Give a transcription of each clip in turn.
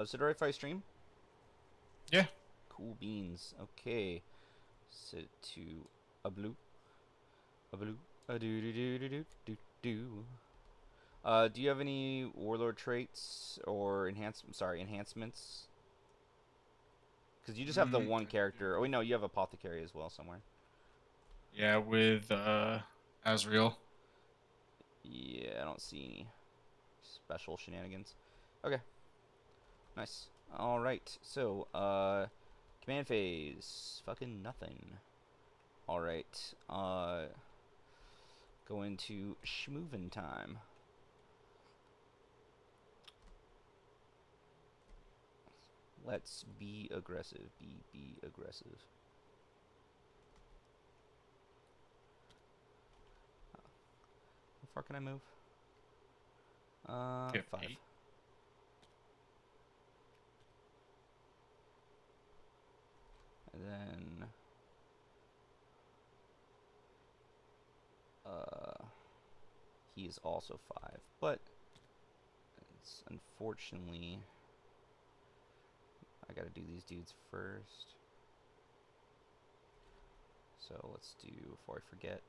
Is it alright if I stream? Yeah. Cool beans. Okay. Set to a blue. A blue. A do do do do do do do. Do you have any warlord traits or enhancements? Because you just have the one I character. Oh wait, do. no, you have apothecary as well somewhere. Yeah, with Azrael. Yeah, I don't see any special shenanigans. Okay, nice. All right, so command phase, fucking nothing. All right, go into schmoovin' time. Let's be aggressive. Be aggressive. How far can I move? You have 5. 8. And then uh he is also 5. But it's unfortunately I gotta do these dudes first. So let's do before I forget.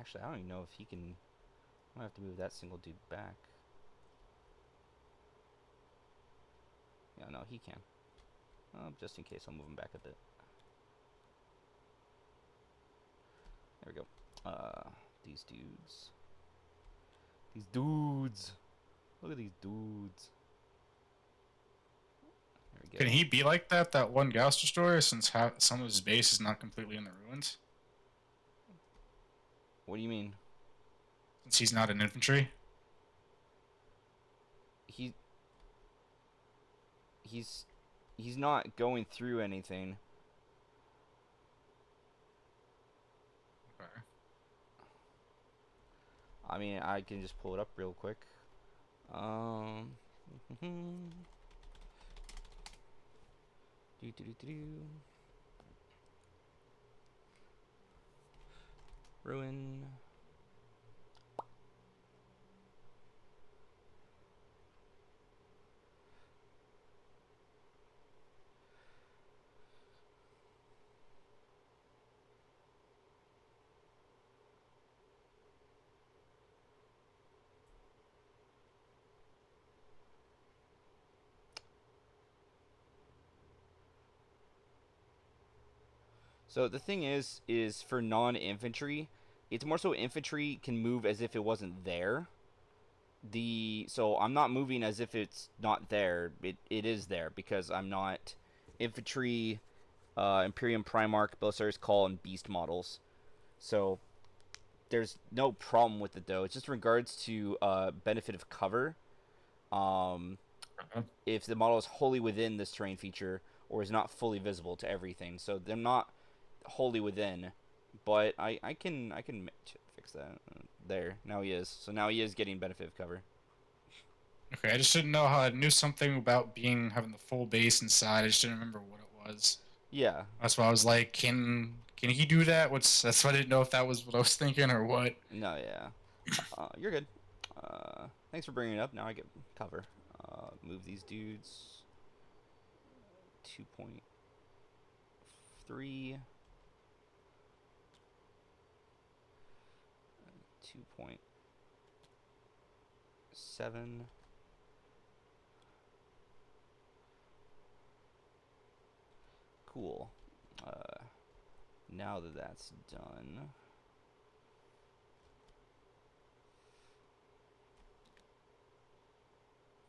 Actually, I don't even know if he can. I might have to move that single dude back. Yeah, no, he can. Just in case, I'll move him back a bit. There we go. These dudes. These dudes. Look at these dudes. There we Can go. he be like that, that one Gauss destroyer, since some of his base is not completely in the ruins? What do you mean? Since he's not an infantry? He he's he's not going through anything. Okay. I mean, I can just pull it up real quick. Um, do do do do. Ruin. So the thing is for non-infantry, it's more so infantry can move as if it wasn't there. So I'm not moving as if it's not there. It is there because I'm not infantry, Imperium Primarch, Belisarius Call, and Beast models. So there's no problem with it though. It's just in regards to benefit of cover. Um, Uh-huh. if the model is wholly within this terrain feature or is not fully visible to everything, so they're not wholly within. But I can fix that. There, now he is. So now he is getting benefit of cover. Okay, I just didn't know how I knew something about being having the full base inside. I just didn't remember what it was. Yeah. That's why I was like, can he do that? That's why I didn't know if that was what I was thinking or what. No, yeah. You're good. Thanks for bringing it up. Now I get cover. Move these dudes. 2.3. 2.7. Cool. Now that that's done,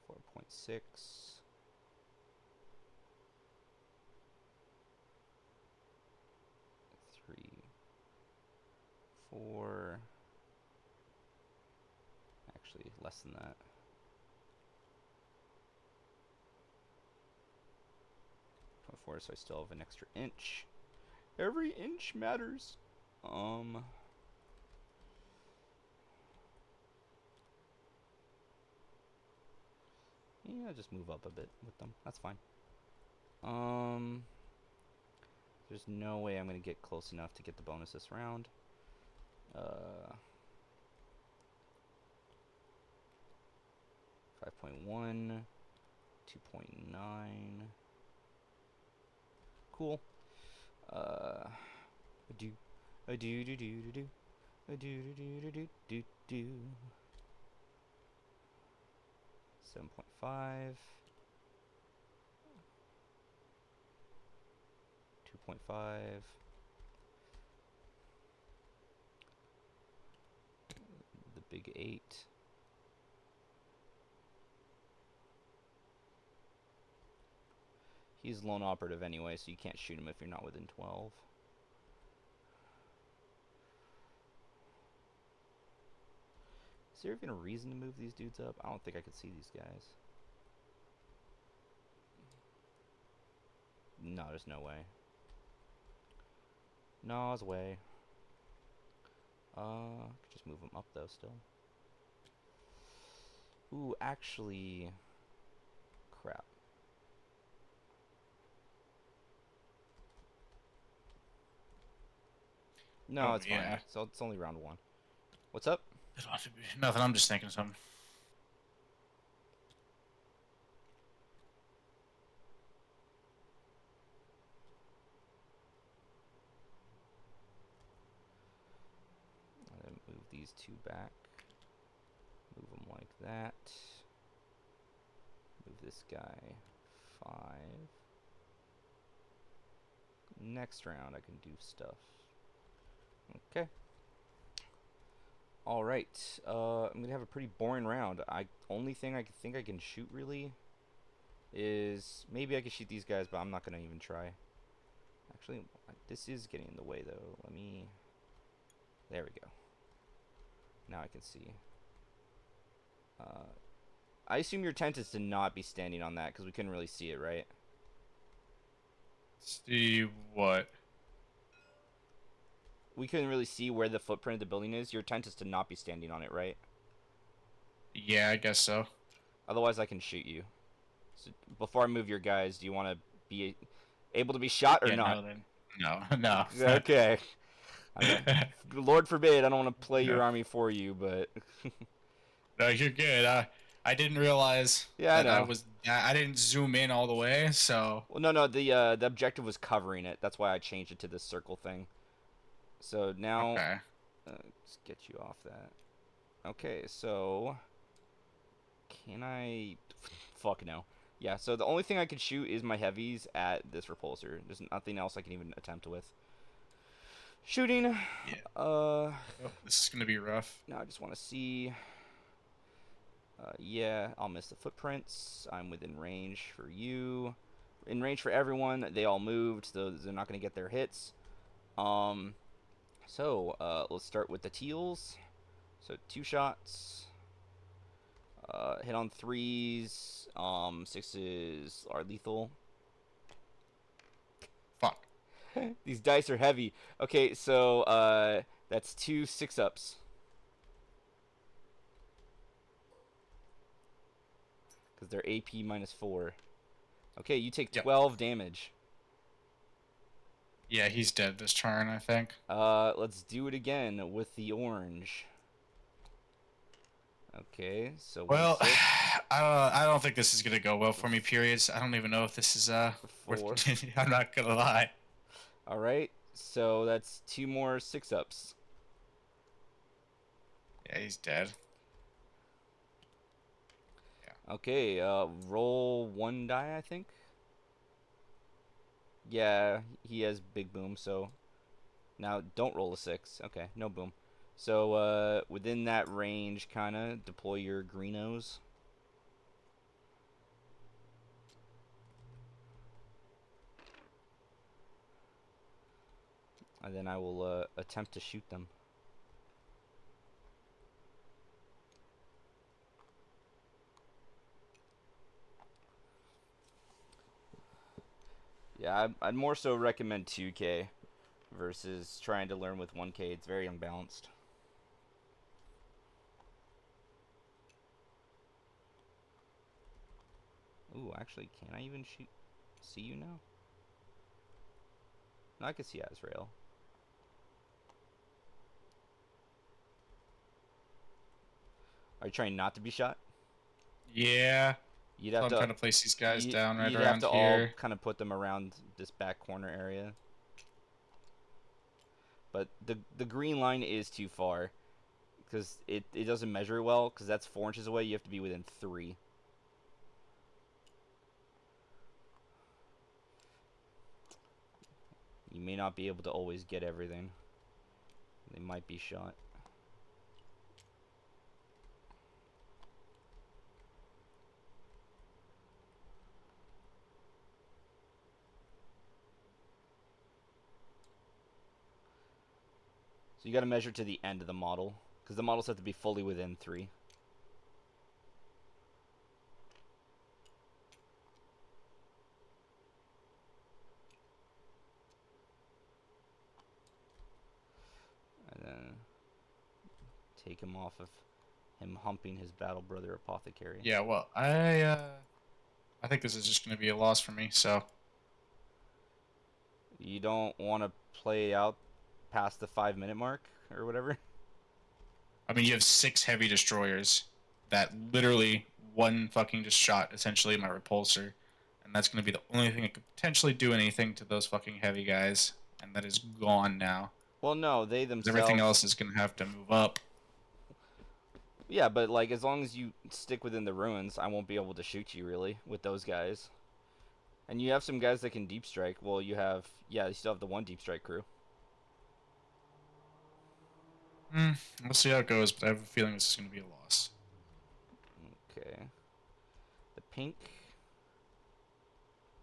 4.6. 3, 4. Actually, less than that. 0.4, so I still have an extra inch. Every inch matters. Um, yeah, just move up a bit with them. That's fine. Is There's no way I'm going to get close enough to get the bonus this round. 5.1, 2.9. Cool. Do, do do do do do, do do do do do do. 7.5. 2.5. The big 8. He's lone operative anyway, so you can't shoot him if you're not within 12. Is there even a reason to move these dudes up? I don't think I could see these guys. No, there's no way. No, there's a way. Could just move them up though still. Ooh, actually, crap. No, it's fine. So it's only round 1. What's up? Nothing. I'm just thinking something. And then move these 2 back. Move them like that. Move this guy 5. Next round I can do stuff. Okay. All right. I'm gonna have a pretty boring round. Only thing I think I can shoot really is maybe I could shoot these guys, but I'm not gonna even try. Actually, this is getting in the way though. Let me. There we go. Now I can see. I assume your tent is to not be standing on that because we couldn't really see it, right? See what? We couldn't really see where the footprint of the building is. Your tent is to not be standing on it, right? Yeah, I guess so. Otherwise, I can shoot you. So before I move your guys, do you want to be able to be shot or not? No, then. No. Okay. Lord forbid, I don't want to play your No. army for you, but No, you're good. I didn't realize yeah, that I know. I didn't zoom in all the way, so. Well, no. The objective was covering it. That's why I changed it to this circle thing. So now, Okay. let's get you off that. Okay, so can I? Fuck no. Yeah. So the only thing I can shoot is my heavies at this repulsor. There's nothing else I can even attempt with. Shooting. Yeah. Oh, this is gonna be rough. Now I just want to see. Yeah, I'll miss the footprints. I'm within range for you. In range for everyone. They all moved, so they're not going to get their hits. So let's start with the teals. So 2 shots. Hit on 3s. 6s are lethal. Fuck. These dice are heavy. Okay, so that's 2 6-ups. Because they're AP -4. Okay, you take 12 damage. Yeah, he's dead this turn, I think. Let's do it again with the orange. Okay, so well, I don't think this is gonna go well for me. Periods. I don't even know if this is 4. I'm not gonna lie. All right, so that's 2 more 6-ups. Yeah, he's dead. Yeah. Okay, roll 1 die, I think. Yeah, he has big boom, so now don't roll a 6. Okay, no boom. So within that range, kind of deploy your greenos. And then I will attempt to shoot them. Yeah, I'd more so recommend 2K versus trying to learn with 1K. It's very unbalanced. Ooh, actually, can I even see you now? I could see Azrael. Are you trying not to be shot? Yeah. You'd So have I'm to trying to place these guys down right you'd have around to all here. kind of put them around this back corner area. But the green line is too far because it doesn't measure well because that's 4 inches away. You have to be within 3. You may not be able to always get everything. They might be shot. So you got to measure to the end of the model because the models have to be fully within 3. And then take him off of him humping his battle brother apothecary. Yeah, well, I think this is just going to be a loss for me. So You don't want to play out past the 5 minute mark or whatever. I mean, you have 6 heavy destroyers that literally one fucking just shot essentially my repulsor, and that's going to be the only thing that could potentially do anything to those fucking heavy guys, and that is gone now. Well, no, they 'Cause everything themselves. else is going to have to move up. Yeah, but like as long as you stick within the ruins, I won't be able to shoot you really with those guys. And you have some guys that can deep strike. Well, you have you still have the one deep strike crew. We'll see how it goes, but I have a feeling this is going to be a loss. Okay. The pink.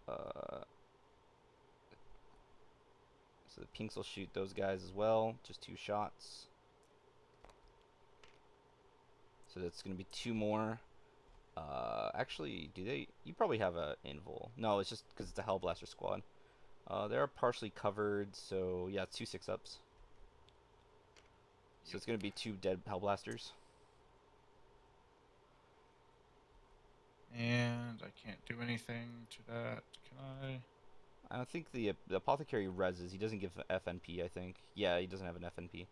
Uh. So the pinks will shoot those guys as well. Just 2 shots. So that's gonna be 2 more. Actually, do they? You probably have a invul. No, it's just because it's a Hellblaster squad. They are partially covered, so yeah, 2 6-ups. So it's gonna be 2 dead Hellblasters. And I can't do anything to that. Can I? I don't think the apothecary reses. He doesn't give FNP. I think. Yeah, he doesn't have an FNP.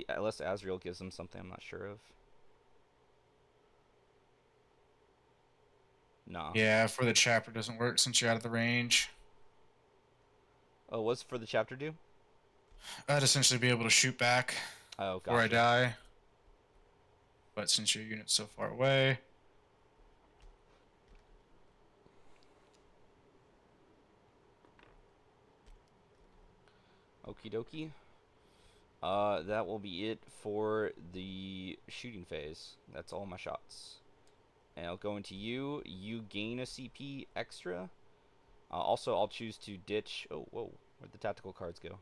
Unless Azrael gives him something, I'm not sure of. Nah. Yeah, for the chapter doesn't work since you're out of the range. Oh, what's for the chapter do? I'd essentially be able to shoot back Oh, before I gotcha. die. But since your unit's so far away, Okie dokie. That will be it for the shooting phase. That's all my shots. And I'll go into you. You gain a CP extra. Also, I'll choose to ditch. Oh, whoa. Where'd the tactical cards go?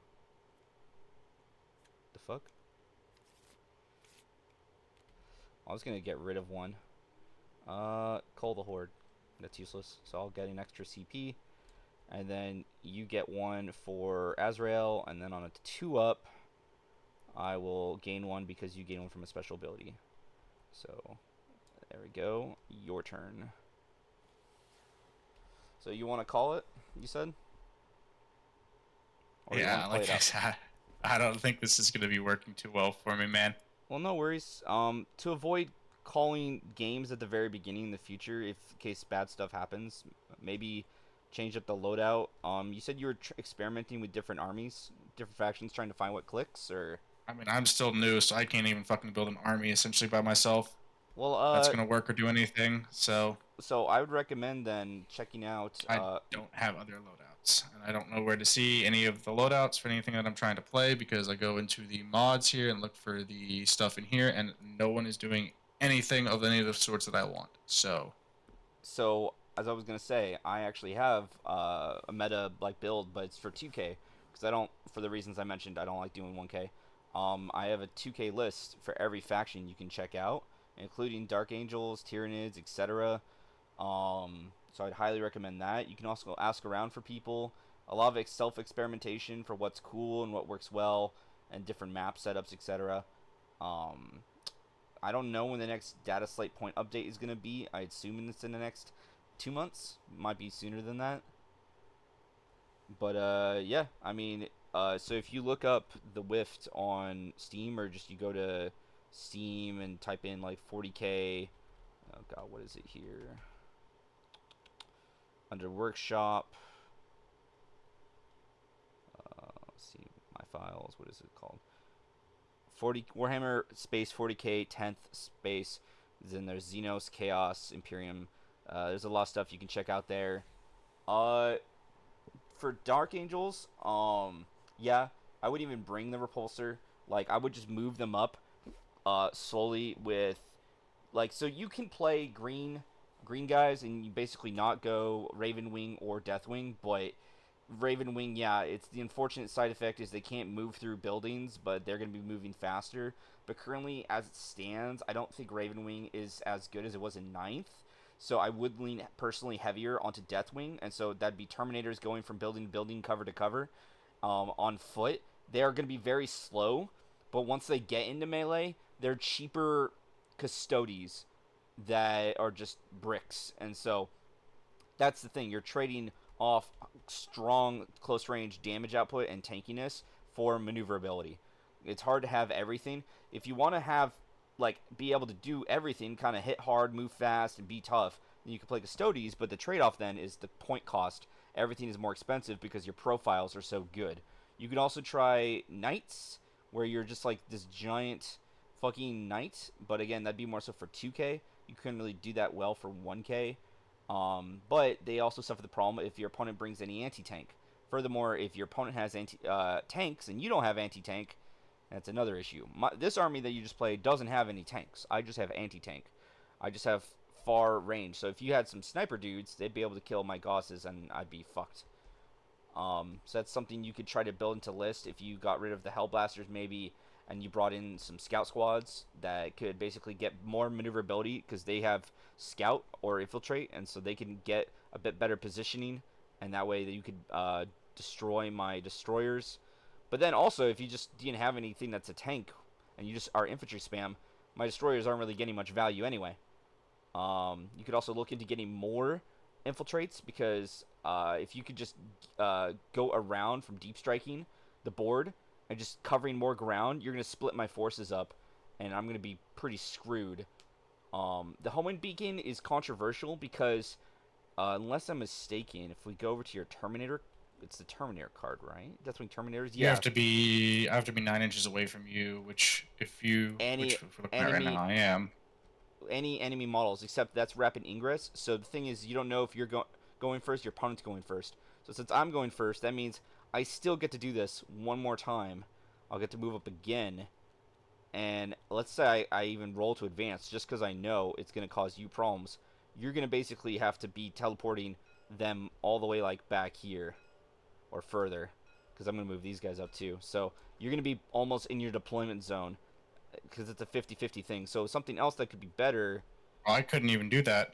The fuck? I was gonna get rid of one. Cull the Horde. That's useless. So I'll get an extra CP. And then you get one for Azrael. And then on a 2-up, I will gain one because you gain one from a special ability. So, there we go. Your turn. So you want to call it, you said? Or you want yeah, to play like it I out? said, I don't think this is gonna be working too well for me, man. Well, no worries. To avoid calling games at the very beginning in the future, if in case bad stuff happens, maybe change up the loadout. You said you were experimenting with different armies, different factions, trying to find what clicks, or I mean, I'm still new, so I can't even fucking build an army essentially by myself well, that's gonna work or do anything. so I would recommend then checking out. I don't have other loadouts, and I don't know where to see any of the loadouts for anything that I'm trying to play because I go into the mods here and look for the stuff in here, and no one is doing anything of any of the sorts that I want. So as I was gonna say, I actually have a meta like build, but it's for 2K because I don't, for the reasons I mentioned, I don't like doing 1K. I have a 2K list for every faction you can check out, including Dark Angels, Tyranids, etc. So I'd highly recommend that. You can also ask around for people. A lot of self-experimentation for what's cool and what works well, and different map setups, etc. Um, I don't know when the next data slate point update is going to be. I assume it's in the next 2 months. Might be sooner than that. But yeah, I mean, so if you look up the Wift on Steam, or just you go to Steam and type in like 40K. Oh god, what is it here? Under workshop. Let's see my files. What is it called? 40 Warhammer space 40K 10th space. Then there's Xenos, Chaos, Imperium. There's a lot of stuff you can check out there. Uh, for Dark Angels, yeah, I would even bring the repulsor. Like, I would just move them up, slowly with, like, so you can play green guys and you basically not go Ravenwing or Deathwing, but Ravenwing, yeah, it's the unfortunate side effect is they can't move through buildings, but they're going to be moving faster. But currently, as it stands, I don't think Ravenwing is as good as it was in ninth. So I would lean personally heavier onto Deathwing, and so that'd be Terminators going from building to building, cover to cover, on foot. They are going to be very slow, but once they get into melee, they're cheaper custodies that are just bricks, and so that's the thing. You're trading off strong close range damage output and tankiness for maneuverability. It's hard to have everything. If you want to have like be able to do everything, kind of hit hard, move fast, and be tough, then you can play Custodes. But the trade-off then is the point cost. Everything is more expensive because your profiles are so good. You could also try Knights, where you're just like this giant fucking knight. But again, that'd be more so for 2K. You couldn't really do that well for 1K. But they also suffer the problem if your opponent brings any anti-tank. Furthermore, if your opponent has tanks and you don't have anti-tank, that's another issue. This army that you just played doesn't have any tanks. I just have anti-tank. I just have far range. So if you had some sniper dudes, they'd be able to kill my Gosses and I'd be fucked. So that's something you could try to build into list if you got rid of the Hellblasters maybe and you brought in some scout squads that could basically get more maneuverability because they have scout or infiltrate, and so they can get a bit better positioning, and that way that you could destroy my destroyers. But then also, if you just didn't have anything that's a tank and you just are infantry spam, my destroyers aren't really getting much value anyway. You could also look into getting more infiltrates because if you could just go around from deep striking the board and just covering more ground, you're going to split my forces up, and I'm going to be pretty screwed. The Homing Beacon is controversial because, unless I'm mistaken, if we go over to your Terminator, it's the Terminator card, right? That's when Terminators. You Yeah. I have to be 9 inches away from you, which if we're looking at right Enemy now, I am. any enemy models, except that's rapid ingress. So the thing is, you don't know if you're going first, your opponent's going first. So since I'm going first, that means I still get to do this one more time. I'll get to move up again. And let's say I even roll to advance just because I know it's going to cause you problems. You're going to basically have to be teleporting them all the way like back here or further because I'm going to move these guys up too. So you're going to be almost in your deployment zone because it's a 50-50 thing. So something else that could be better. Well, I couldn't even do that.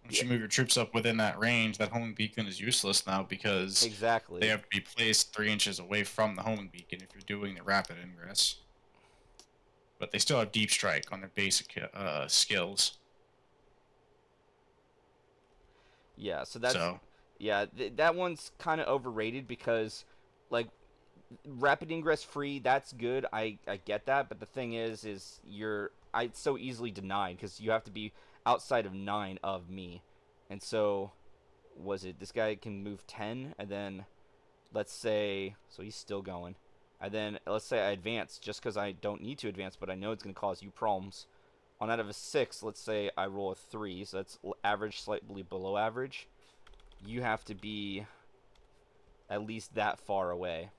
Once Yeah, you move your troops up within that range, that homing beacon is useless now because exactly. they have to be placed 3 inches away from the homing beacon if you're doing the rapid ingress. But they still have deep strike on their basic skills. Yeah, so that's yeah, that one's kind of overrated because like rapid ingress free, that's good. I get that, but the thing is it's so easily denied because you have to be outside of 9 of me. And so was it this guy can move 10 and then let's say so he's still going. And then let's say I advance just because I don't need to advance, but I know it's going to cause you problems. On out of a 6, let's say I roll a 3, so that's average, slightly below average. You have to be at least that far away.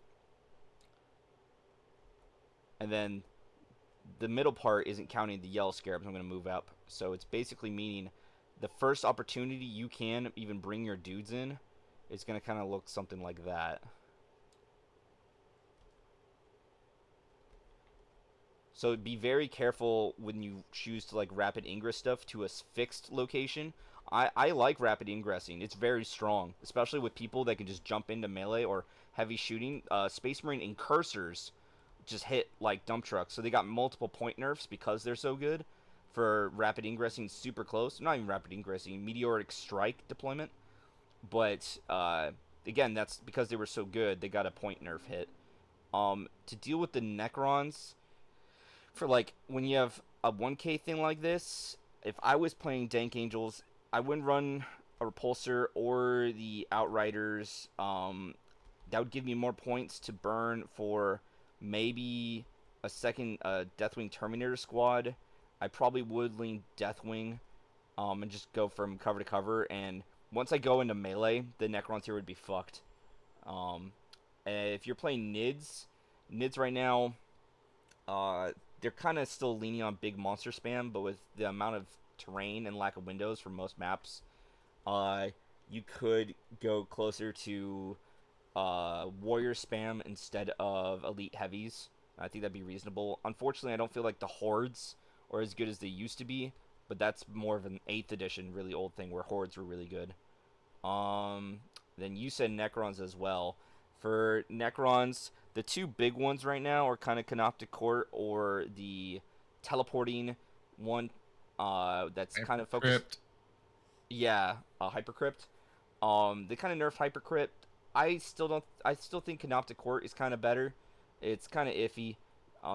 And then the middle part isn't counting the yellow scarabs I'm going to move up. So it's basically meaning the first opportunity you can even bring your dudes in is going to kind of look something like that. So be very careful when you choose to like rapid ingress stuff to a fixed location. I like rapid ingressing. It's very strong, especially with people that can just jump into melee or heavy shooting. Space Marine Incursors just hit like dump trucks. So they got multiple point nerfs because they're so good for rapid ingressing super close. Not even rapid ingressing, meteoric strike deployment. But again, that's because they were so good. They got a point nerf hit. To deal with the Necrons, for like when you have a 1K thing like this, if I was playing Dank Angels, I wouldn't run a Repulsor or the Outriders. That would give me more points to burn for maybe a second Deathwing Terminator squad. I probably would lean Deathwing and just go from cover to cover. And once I go into melee, the Necrons here would be fucked. Um, if you're playing Nids right now, they're kind of still leaning on big monster spam, but with the amount of terrain and lack of windows for most maps, uh, you could go closer to warrior spam instead of elite heavies. I think that'd be reasonable. Unfortunately, I don't feel like the hordes are as good as they used to be, but that's more of an 8th edition, really old thing where hordes were really good. Um, then you said Necrons as well. For Necrons, the two big ones right now are kind of Canoptic Court or the teleporting one that's kind of focused. Crypt. Yeah, Hypercrypt. They kind of nerfed Hypercrypt. I still don't. I still think Canoptic Court is kind of better. It's kind of iffy.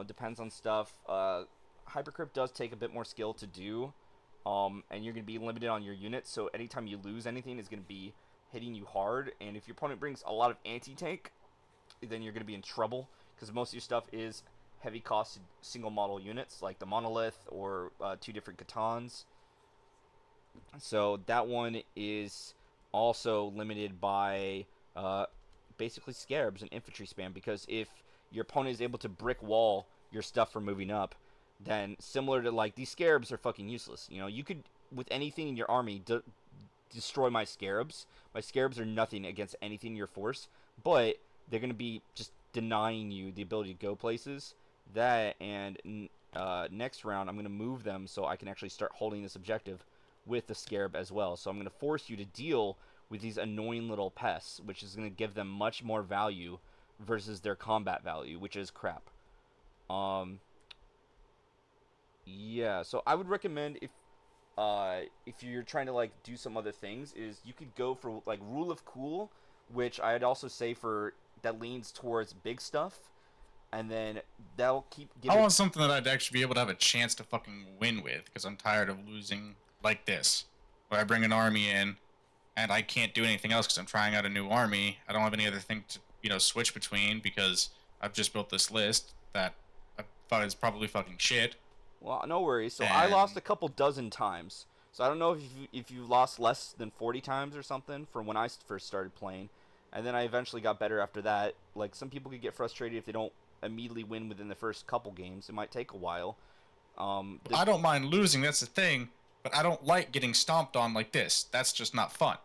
Depends on stuff. Hypercrypt does take a bit more skill to do, and you're gonna be limited on your units. So anytime you lose anything, is gonna be hitting you hard. And if your opponent brings a lot of anti-tank, then you're gonna be in trouble because most of your stuff is heavy costed single model units like the Monolith or two different Catons. So that one is also limited by uh, basically scarabs and infantry spam because if your opponent is able to brick wall your stuff from moving up, then similar to like these scarabs are fucking useless. You know, you could with anything in your army destroy my scarabs. My scarabs are nothing against anything in your force, but they're gonna be just denying you the ability to go places. That and next round I'm gonna move them so I can actually start holding this objective with the scarab as well. So I'm gonna force you to deal with these annoying little pests, which is gonna give them much more value versus their combat value, which is crap. Um, yeah, so I would recommend if you're trying to like do some other things is you could go for like rule of cool, which I'd also say for that leans towards big stuff, and then that'll keep I giving. want something that I'd actually be able to have a chance to fucking win with, because I'm tired of losing like this. Where I bring an army in, and I can't do anything else because I'm trying out a new army. I don't have any other thing to, switch between because I've just built this list that I thought is probably fucking shit. Well, no worries. So I lost And a couple dozen times. So I don't know if you lost less than 40 times or something from when I first started playing, and then I eventually got better after that. Like some people could get frustrated if they don't immediately win within the first couple games. It might take a while. The I don't mind losing, that's the thing, but I don't like getting stomped on like this. That's just not fun.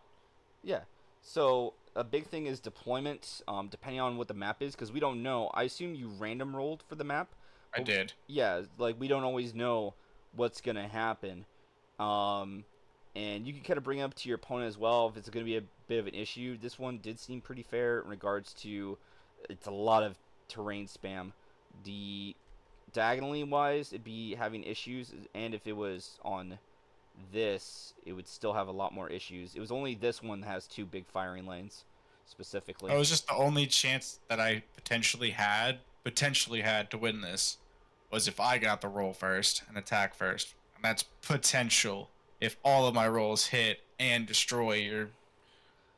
Yeah. So a big thing is deployment, depending on what the map is, because we don't know. I assume you random rolled for the map, I but did. yeah, like we don't always know what's gonna happen. Um, and you can kind of bring up to your opponent as well if it's gonna be a bit of an issue. This one did seem pretty fair in regards to it's a lot of terrain spam. The diagonally wise, it'd be having issues, and if it was on this, it would still have a lot more issues. It was only this one that has two big firing lanes, That specifically. was just the only chance that I potentially had to win this was if I got the roll first and attack first. And that's potential if all of my rolls hit and destroy your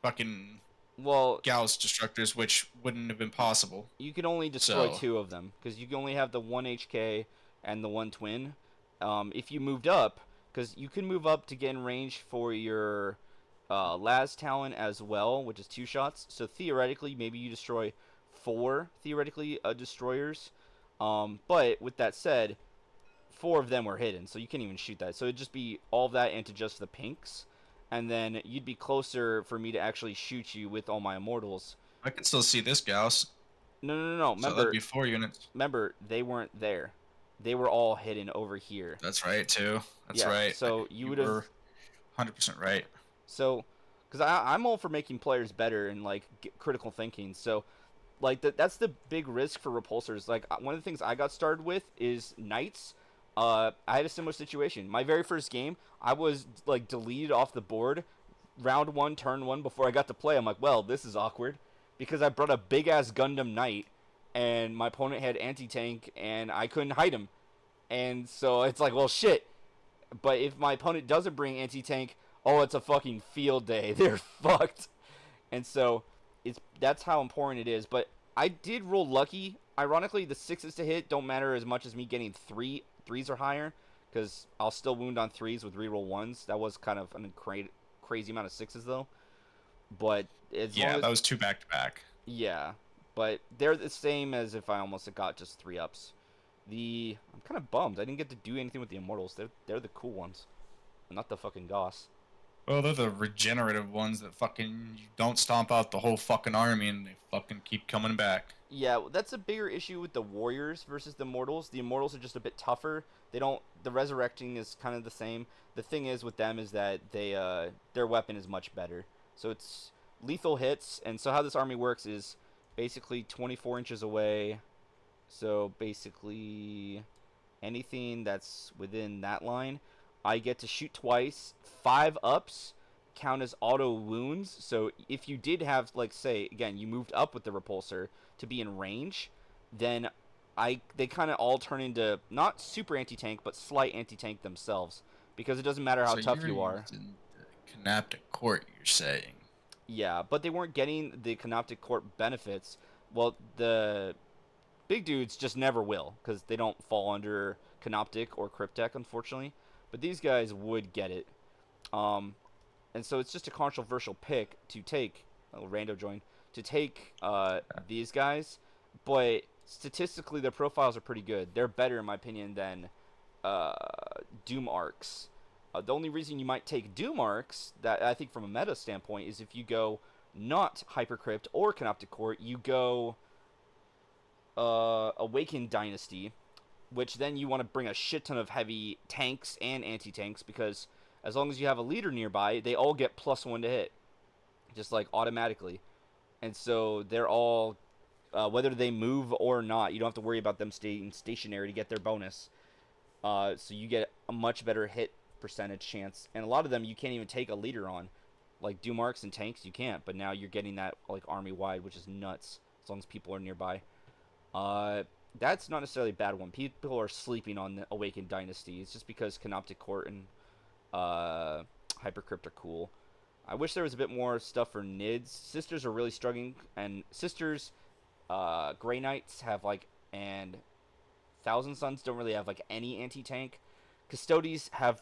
fucking Well, Gauss destructors, which wouldn't have been possible. you can only destroy So two of them because you can only have the one HK and the one twin. If you moved up, because you can move up to get in range for your Las Talon as well, which is two shots. So theoretically, maybe you destroy four theoretically destroyers. But with that said, four of them were hidden, so you can't even shoot that. So it'd just be all of that into just the pinks, and then you'd be closer for me to actually shoot you with all my immortals. I can still see this Gauss. No, no, no, no. So that'd be 4 units. Remember, they weren't there. They were all hidden over here. That's right too. That's Yeah. right. So you You would have. were 100% right. So, because I'm all for making players better and like critical thinking. So Like that's the big risk for repulsors. Like one of the things I got started with is knights. I had a similar situation. My very first game, I was like deleted off the board, round one, turn one before I got to play. I'm like, well, this is awkward, because I brought a big ass Gundam knight, and my opponent had anti tank, and I couldn't hide him, and so it's like, well, shit. But if my opponent doesn't bring anti tank, oh, it's a fucking field day. They're fucked. And so that's how important it is. But I did roll lucky. Ironically, the sixes to hit don't matter as much as me getting threes or higher, because I'll still wound on threes with reroll ones. That was kind of an crazy amount of sixes though. But as long Yeah, as that was two back to back. yeah, but they're the same as if I almost got just three ups. I'm kind of bummed I didn't get to do anything with the immortals. They're the cool ones, not the fucking Goss. Well, they're the regenerative ones that fucking you don't stomp out the whole fucking army and they fucking keep coming back. Yeah, that's a bigger issue with the warriors versus the immortals. The immortals are just a bit tougher. They don't. The resurrecting is kind of the same. The thing is with them is that their weapon is much better. So it's lethal hits. And so how this army works is basically 24 inches away. So basically anything that's within that line, I get to shoot twice. 5 ups count as auto wounds. So if you did have, like, say again, you moved up with the repulsor to be in range, then they kind of all turn into not super anti tank but slight anti tank themselves, because it doesn't matter how So tough you're you are. using the Canaptic Court, you're saying? Yeah, but they weren't getting the Canoptic Court benefits. Well, the big dudes just never will, because they don't fall under Canoptic or Cryptek, unfortunately. But these guys would get it. Um, and so it's just a controversial pick to take, rando join, to take these guys. But statistically, their profiles are pretty good. They're better, in my opinion, than uh, Doom Arcs. The only reason you might take Doom Arcs, that I think from a meta standpoint, is if you go not Hypercrypt or Canoptic Court, you go Awakened Dynasty, which then you want to bring a shit ton of heavy tanks and anti-tanks, because as long as you have a leader nearby, they all get +1 to hit, just like automatically. And so they're all, whether they move or not, you don't have to worry about them staying stationary to get their bonus. So you get a much better hit percentage chance, and a lot of them you can't even take a leader on, like Doom Arcs and tanks you can't. But now you're getting that like army wide, which is nuts as long as people are nearby. Uh, that's not necessarily a bad one. People are sleeping on the Awakened Dynasty. It's just because Canoptic Court and uh, Hypercrypt are cool. I wish there was a bit more stuff for Nids. Sisters are really struggling, and Sisters, Grey Knights have like, and Thousand Suns don't really have like any anti-tank. Custodes have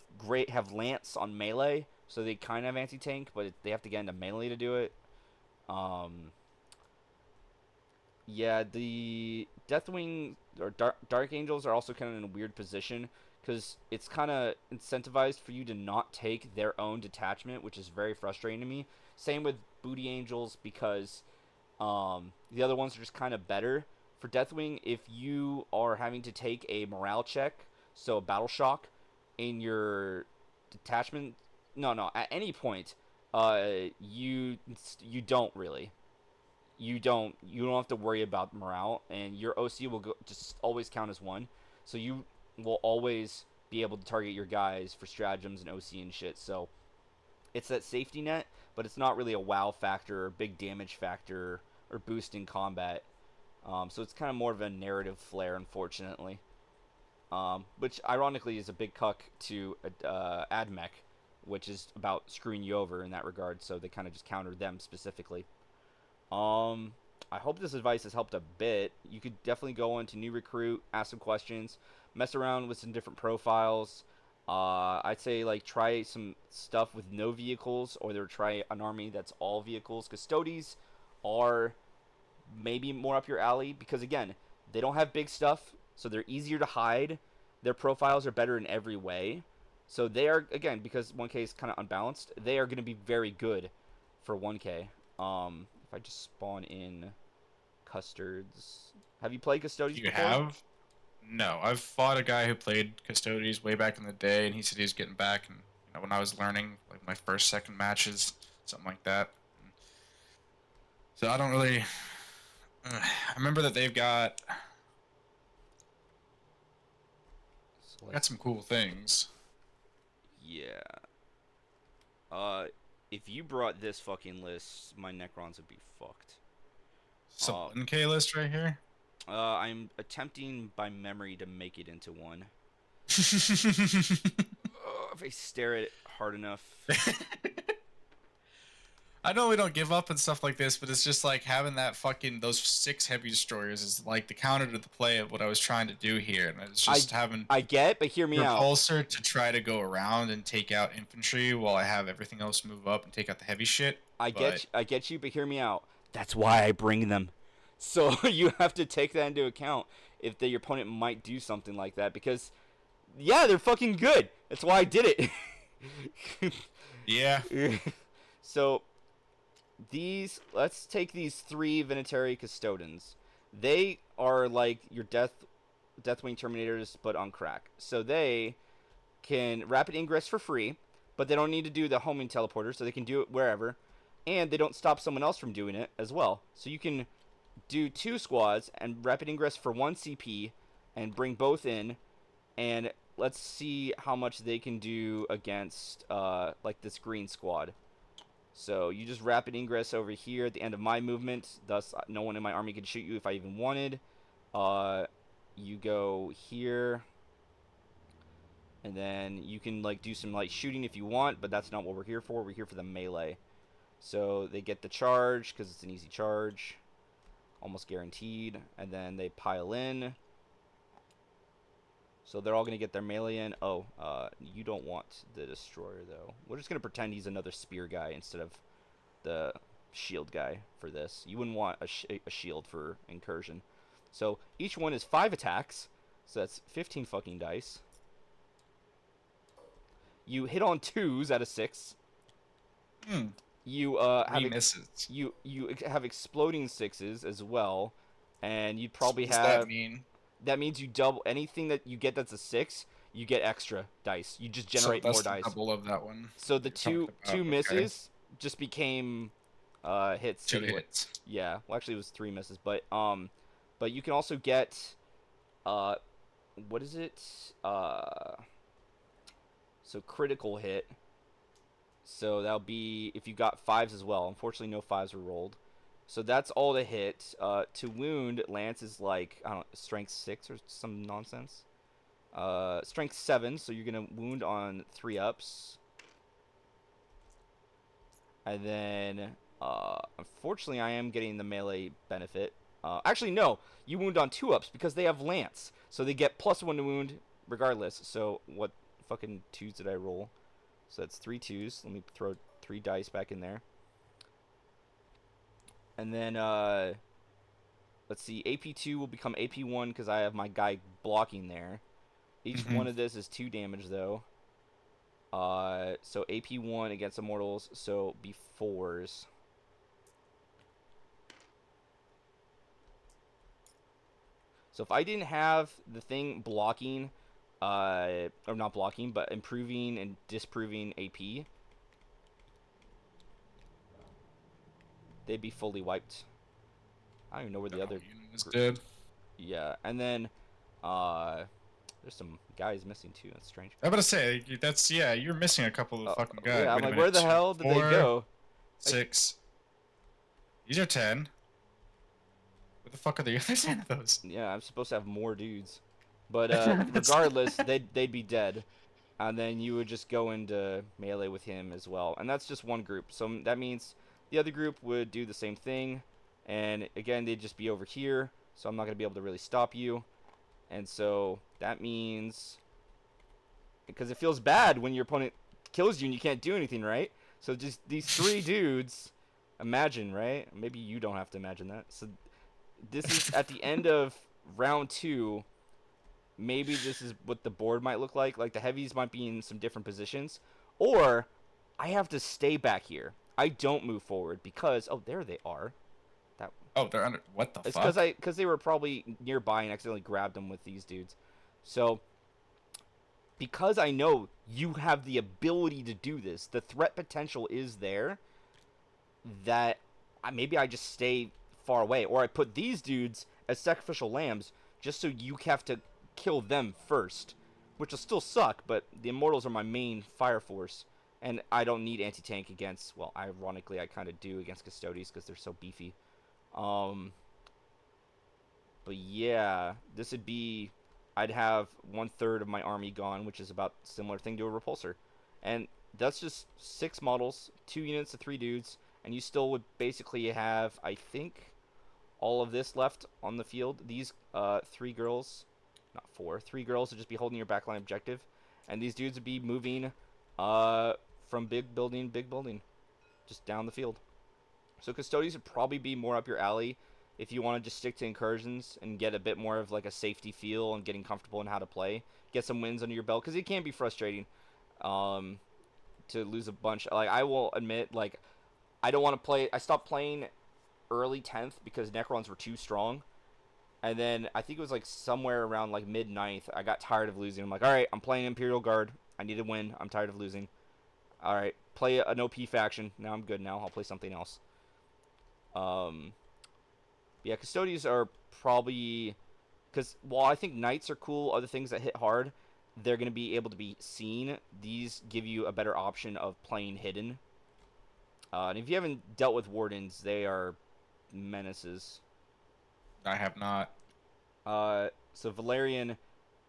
Lance on melee, so they kind of have anti-tank, but they have to get into melee to do it. Um, yeah, the Deathwing or Dark Angels are also kind of in a weird position, because it's kind of incentivized for you to not take their own detachment, which is very frustrating to me. Same with Booty Angels, because the other ones are just kind of better. For Deathwing, if you are having to take a morale check, so a battle shock, in your detachment, no, at any point, you don't really. You don't have to worry about morale, and your OC will just always count as one, so you will always be able to target your guys for stratagems and OC and shit. So it's that safety net, but it's not really a wow factor or big damage factor or boost in combat. So it's kind of more of a narrative flair, unfortunately. Which ironically is a big cuck to AdMech, which is about screwing you over in that regard. So they kind of just countered them specifically. I hope this advice has helped a bit. You could definitely go into New Recruit, ask some questions, mess around with some different profiles. I'd say like try some stuff with no vehicles, or try an army that's all vehicles. Custodes are maybe more up your alley, because again, they don't have big stuff, so they're easier to hide. Their profiles are better in every way. So they are, again, because 1K is kind of unbalanced, they are going to be very good for 1K. If I just spawn in Custards. Have you played Custodies You before? have? No, I've fought a guy who played Custodes way back in the day, and he said he was getting back, and when I was learning, like my first, second matches, something like that. So I don't really. I remember that they've got So like, some cool things. yeah. Uh, if you brought this fucking list, my Necrons would be fucked. It's a 1K list right here. I'm attempting by memory to make it into one. If I stare at it hard enough. I know we don't give up and stuff like this, but it's just like having that fucking those 6 heavy destroyers is like the counter to the play of what I was trying to do here, and it's just having I get, but hear me out. repulsor to try to go around and take out infantry while I have everything else move up and take out the heavy shit. I get you, but hear me out. That's why I bring them. So you have to take that into account if your opponent might do something like that, because yeah, they're fucking good. That's why I did it. Yeah. So let's take these 3 Venetary Custodians. They are like your Deathwing Terminators, but on crack. So they can rapid ingress for free, but they don't need to do the homing teleporter, so they can do it wherever. And they don't stop someone else from doing it as well. So you can do 2 squads and rapid ingress for 1 CP and bring both in. And let's see how much they can do against like this green squad. So you just rapid ingress over here at the end of my movement. Thus, no one in my army can shoot you if I even wanted. You go here. And then you can like do some light shooting if you want, but that's not what we're here for. We're here for the melee. So they get the charge because it's an easy charge. Almost guaranteed. And then they pile in. So they're all going to get their melee in. Oh, you don't want the destroyer, though. We're just going to pretend he's another spear guy instead of the shield guy for this. You wouldn't want a shield for incursion. So each one is 5 attacks. So that's 15 fucking dice. You hit on 2s out of 6. You you have exploding 6s as well, and you'd probably what does have. that mean? That means you double anything that you get that's a 6. You get extra dice. You just generate more dice. Double of that one. So the two misses just became hits. 2 hits. Yeah. Well, actually, it was 3 misses, but you can also get what is it? So critical hit. So that'll be if you got 5s as well. Unfortunately, no 5s were rolled. So that's all to hit. To wound, Lance is like, I don't know, strength 6 or some nonsense. Strength 7, so you're going to wound on 3 ups. And then, unfortunately, I am getting the melee benefit. Actually, no, you wound on 2 ups because they have Lance. So they get +1 to wound regardless. So what fucking 2s did I roll? So that's 3 2s. Let me throw 3 dice back in there. And then, let's see, AP2 will become AP1 because I have my guy blocking there. Each one of this is 2 damage, though. So AP1 against Immortals, so be 4s. So if I didn't have the thing blocking, or not blocking, but improving and disproving AP, they'd be fully wiped. I don't even know where the other is dead. Yeah, and then there's some guys missing too. That's strange. I'm about to say you're missing a couple of fucking guys. Yeah, I'm like, where the hell did they go? 6. These are 10. Where the fuck are the other 10 of those? Yeah, I'm supposed to have more dudes, but regardless, they'd be dead, and then you would just go into melee with him as well, and that's just one group. So that means the other group would do the same thing, and again, they'd just be over here, so I'm not going to be able to really stop you. And so that means, because it feels bad when your opponent kills you and you can't do anything, right? So just these 3 dudes, imagine, right? Maybe you don't have to imagine that. So this is at the end of round 2. Maybe this is what the board might look like. Like the heavies might be in some different positions. Or I have to stay back here. I don't move forward because, oh, there they are. Oh, they're under. What the fuck? It's because they were probably nearby and accidentally grabbed them with these dudes. So, because I know you have the ability to do this, the threat potential is there. That maybe I just stay far away, or I put these dudes as sacrificial lambs just so you have to kill them first, which will still suck. But the Immortals are my main fire force, and I don't need anti-tank against. Well, ironically, I kind of do against Custodes because they're so beefy. Um, but yeah, this would be. I'd have 1/3 of my army gone, which is about similar thing to a repulsor, and that's just 6 models, 2 units of 3 dudes, and you still would basically have, I think, all of this left on the field. These 3 girls, not 4, 3 girls would just be holding your backline objective, and these dudes would be moving from big building, just down the field. So Custodes would probably be more up your alley if you want to just stick to incursions and get a bit more of like a safety feel and getting comfortable in how to play. Get some wins under your belt, because it can be frustrating to lose a bunch. Like, I will admit, like, I don't want to play. I stopped playing early 10th because Necrons were too strong. And then I think it was like somewhere around like mid 9th, I got tired of losing. I'm like, all right, I'm playing Imperial Guard. I need to win. I'm tired of losing. All right, play an OP faction. Now I'm good. Now I'll play something else. Yeah, Custodes are probably, because while I think Knights are cool, other things that hit hard, they're going to be able to be seen. These give you a better option of playing hidden. And if you haven't dealt with Wardens, they are menaces. I have not. So Valerian,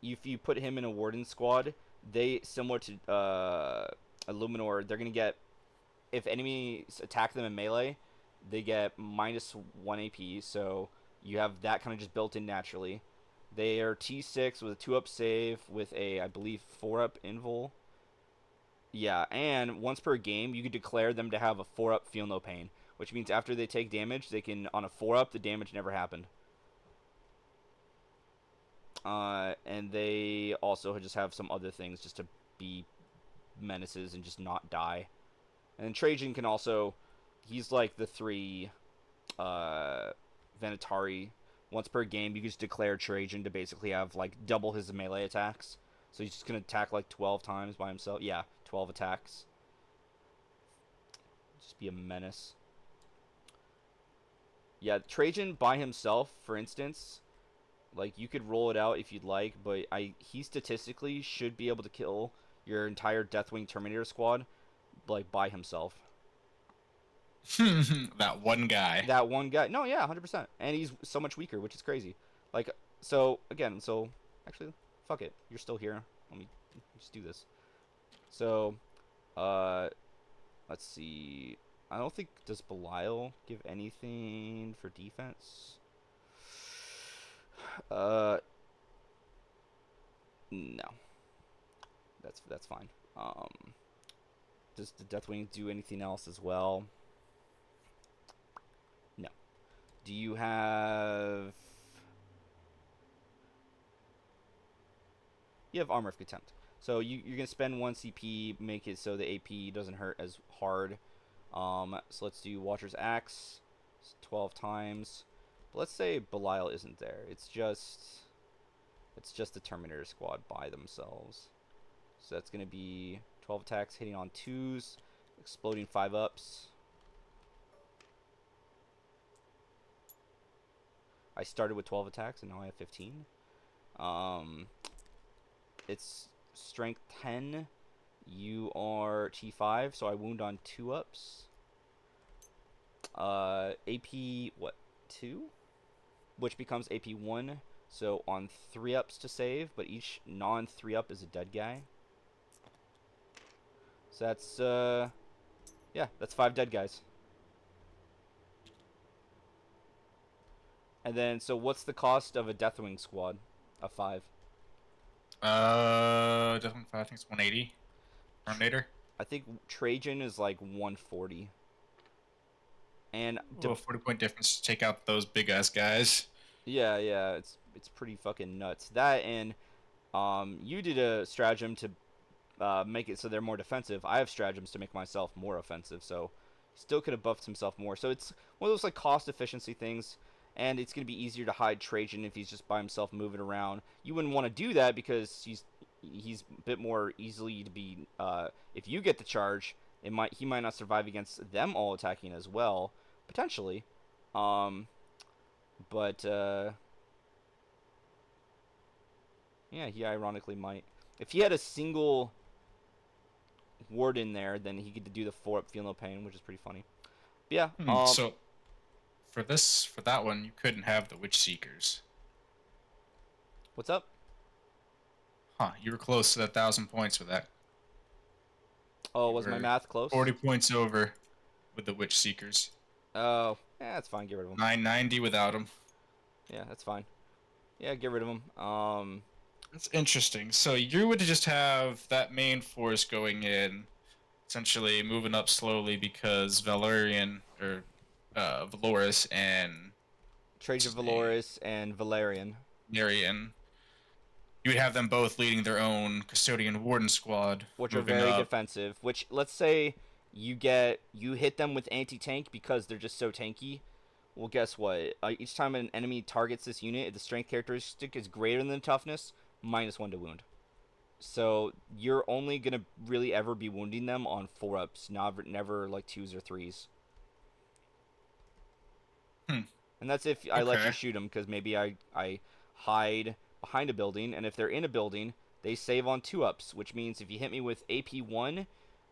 if you put him in a Warden squad, they, similar to Illuminor, they're going to get, if enemies attack them in melee, they get -1 AP, so you have that kind of just built in naturally. They are T6 with a 2-up save with a, I believe, 4-up invul. Yeah, and once per game, you can declare them to have a 4-up feel no pain, which means after they take damage, they can, on a 4-up, the damage never happened. And they also just have some other things just to be menaces and just not die. And then Trajan can also, he's like the 3 Venatari. Once per game, you can just declare Trajan to basically have like double his melee attacks. So he's just going to attack like 12 times by himself. Yeah, 12 attacks. Just be a menace. Yeah, Trajan by himself, for instance, like, you could roll it out if you'd like, but he statistically should be able to kill your entire Deathwing Terminator squad, like, by himself. That one guy. That one guy. No, yeah, 100%. And he's so much weaker, which is crazy. Like, so, again, so, actually, fuck it. You're still here. Let me just do this. So, let's see. I don't think, does Belial give anything for defense? No. That's fine. Does the Deathwing do anything else as well? No. Do you have... You have Armor of Contempt. So you're going to spend 1 CP, make it so the AP doesn't hurt as hard. So let's do Watcher's Axe. 12 times. But let's say Belial isn't there. It's just the Terminator squad by themselves. So that's going to be 12 attacks hitting on 2s, exploding 5-ups. I started with 12 attacks and now I have 15. It's strength 10. You are T5, so I wound on 2-ups. AP, what, 2? Which becomes AP 1. So on 3-ups to save, but each non-3-up is a dead guy. So that's, yeah, that's 5 dead guys. And then, so what's the cost of a Deathwing squad of 5? Deathwing 5, I think it's 180. Terminator. I think Trajan is like 140. And 40-point difference to take out those big ass guys. yeah, it's pretty fucking nuts. That, and you did a stratagem to make it so they're more defensive. I have stratagems to make myself more offensive, so he still could have buffed himself more. So it's one of those like cost efficiency things, and it's gonna be easier to hide Trajan if he's just by himself moving around. You wouldn't want to do that because he's a bit more easily to be. If you get the charge, he might not survive against them all attacking as well, potentially. But yeah, he ironically might. If he had a single ward in there, then he could do the 4-up Feel No Pain, which is pretty funny. But yeah. So for that one, you couldn't have the Witch Seekers. What's up? Huh? You were close to that 1,000 points with that. Oh, You was my were math close? 40 points over with the Witch Seekers. Oh, yeah, that's fine. Get rid of him. 990 without them. Yeah, that's fine. Yeah, get rid of him. That's interesting. So you would just have that main force going in, essentially moving up slowly because Valerian or Valoris and what's Trajan his name? Valoris and Valerian, Narian. You would have them both leading their own custodian warden squad, which are moving very up. defensive. Which, let's say you hit them with anti-tank because they're just so tanky. Well, guess what? Each time an enemy targets this unit, if the strength characteristic is greater than the toughness, -1 to wound. So you're only gonna really ever be wounding them on 4-ups, never like 2s or 3s. Hmm. And that's if I let you Okay. shoot them, because maybe I hide behind a building, and if they're in a building, they save on 2-ups, which means if you hit me with AP1,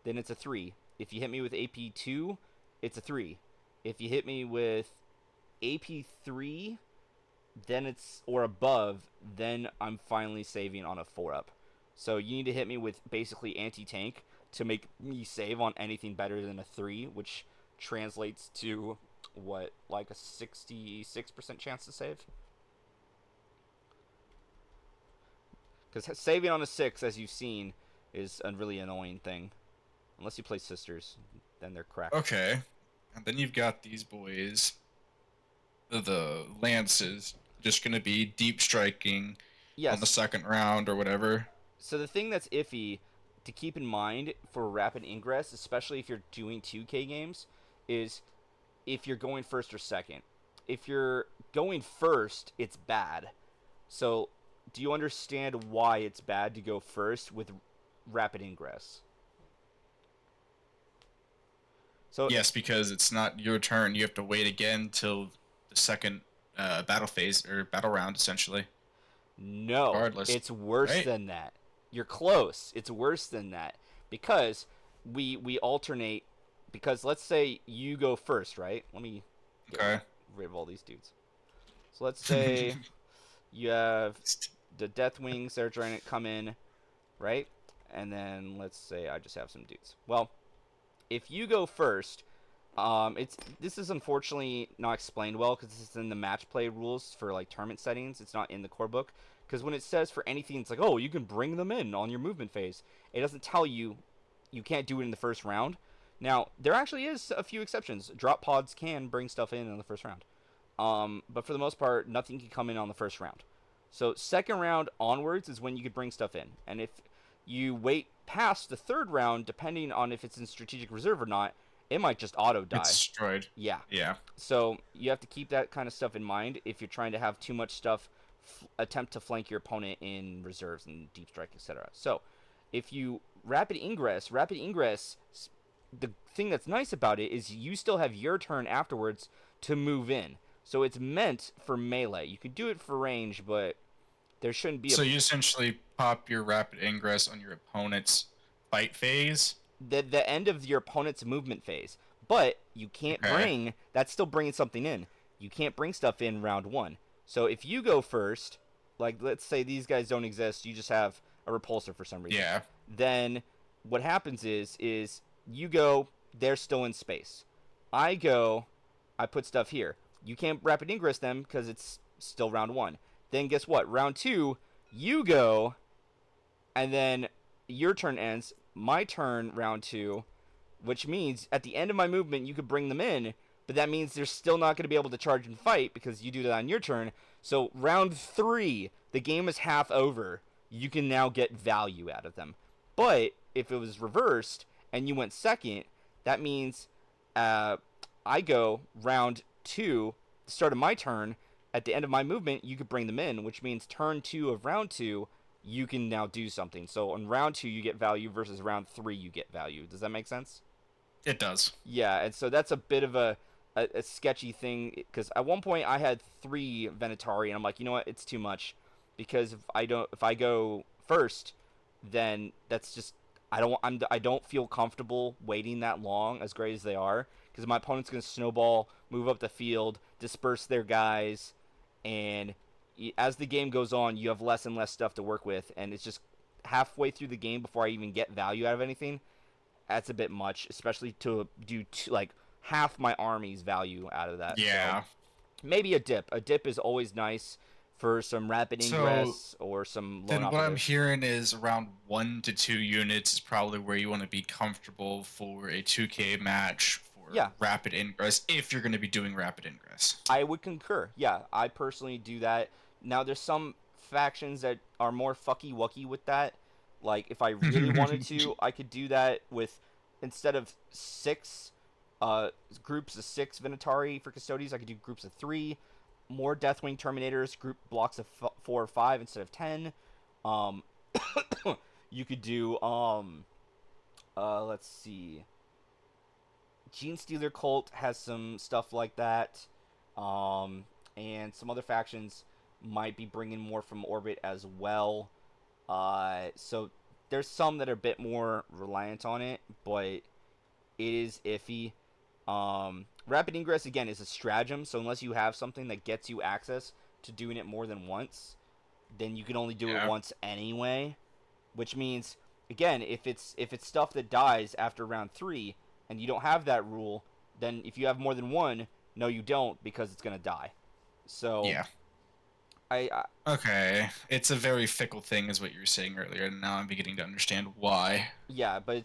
then it's a 3. If you hit me with AP2, it's a 3. If you hit me with AP3, then it's, or above, then I'm finally saving on a 4-up. So you need to hit me with basically anti-tank to make me save on anything better than a 3, which translates to what, like a 66% chance to save? Because saving on a 6, as you've seen, is a really annoying thing. Unless you play Sisters, then they're cracked. Okay. And then you've got these boys, the lances, just gonna be deep striking on the Yes, second round or whatever. so the thing that's iffy to keep in mind for rapid ingress, especially if you're doing 2K games, is if you're going first or second. If you're going first, it's bad. So, do you understand why it's bad to go first with rapid ingress? So, Yes, because it's not your turn. You have to wait again till the second battle phase or battle round, essentially. no, Regardless, it's worse right? than that. You're close. It's worse than that because we alternate. Because let's say you go first, right? Let me get Okay. rid of all these dudes. So let's say you have the Death Wings. They're trying to come in, right? And then let's say I just have some dudes. Well, if you go first, this is unfortunately not explained well because this is in the match play rules for like tournament settings. It's not in the core book because when it says for anything, it's like, oh, you can bring them in on your movement phase. It doesn't tell you you can't do it in the first round. Now there actually is a few exceptions. Drop pods can bring stuff in the first round, but for the most part, nothing can come in on the first round. So second round onwards is when you could bring stuff in, and if you wait past the third round, depending on if it's in strategic reserve or not, it might just auto It's die. destroyed. Yeah. Yeah. So you have to keep that kind of stuff in mind if you're trying to have too much stuff attempt to flank your opponent in reserves and deep strike, etc. So if you rapid ingress, the thing that's nice about it is you still have your turn afterwards to move in. So it's meant for melee. You could do it for range, but there shouldn't be a So you essentially pop your rapid ingress on your opponent's fight phase. the end of your opponent's movement phase. But you can't Okay. bring that's still bringing something in. You can't bring stuff in round 1. So if you go first, like let's say these guys don't exist, you just have a repulsor for some reason. Yeah. Then what happens is you go, they're still in space. I go, I put stuff here. You can't rapid ingress them because it's still round 1. Then guess what? Round 2, you go, and then your turn ends. My turn, round 2, which means at the end of my movement, you could bring them in, but that means they're still not going to be able to charge and fight because you do that on your turn. So round 3, the game is half over. You can now get value out of them. But if it was reversed and you went second, that means I go round 2, the start of my turn. At the end of my movement, you could bring them in, which means turn 2 of round 2, you can now do something. So on round 2, you get value versus round 3, you get value. Does that make sense? It does. Yeah, and so that's a bit of a a sketchy thing because at one point I had 3 Venatari and I'm like, you know what, it's too much because if I go first, then that's just I don't feel comfortable waiting that long as great as they are because my opponent's gonna snowball, move up the field, disperse their guys, and as the game goes on, you have less and less stuff to work with, and it's just halfway through the game before I even get value out of anything. That's a bit much, especially to do like half my army's value out of that. So Yeah. maybe a dip. A dip is always nice for some rapid So ingress or some lone then what I'm operative. hearing is around 1 to 2 units is probably where you want to be comfortable for a 2K match for Yeah, rapid ingress if you're going to be doing rapid ingress. I would concur. Yeah, I personally do that. Now there's some factions that are more fucky wucky with that. Like if I really wanted to, I could do that with instead of 6 groups of 6 Venatari for Custodies, I could do groups of 3, more Deathwing Terminators, group blocks of 4 or 5 instead of 10. Um you could do let's see. Gene Stealer Cult has some stuff like that. Um, and some other factions might be bringing more from orbit as well. So there's some that are a bit more reliant on it, but it is iffy. Rapid Ingress, again, is a stratagem, so unless you have something that gets you access to doing it more than once, then you can only do it Yeah. once anyway. Which means, again, if it's stuff that dies after round 3, and you don't have that rule, then if you have more than one, no, you don't because it's gonna die. So Yeah. I Okay. It's a very fickle thing, is what you were saying earlier, and now I'm beginning to understand why. yeah, but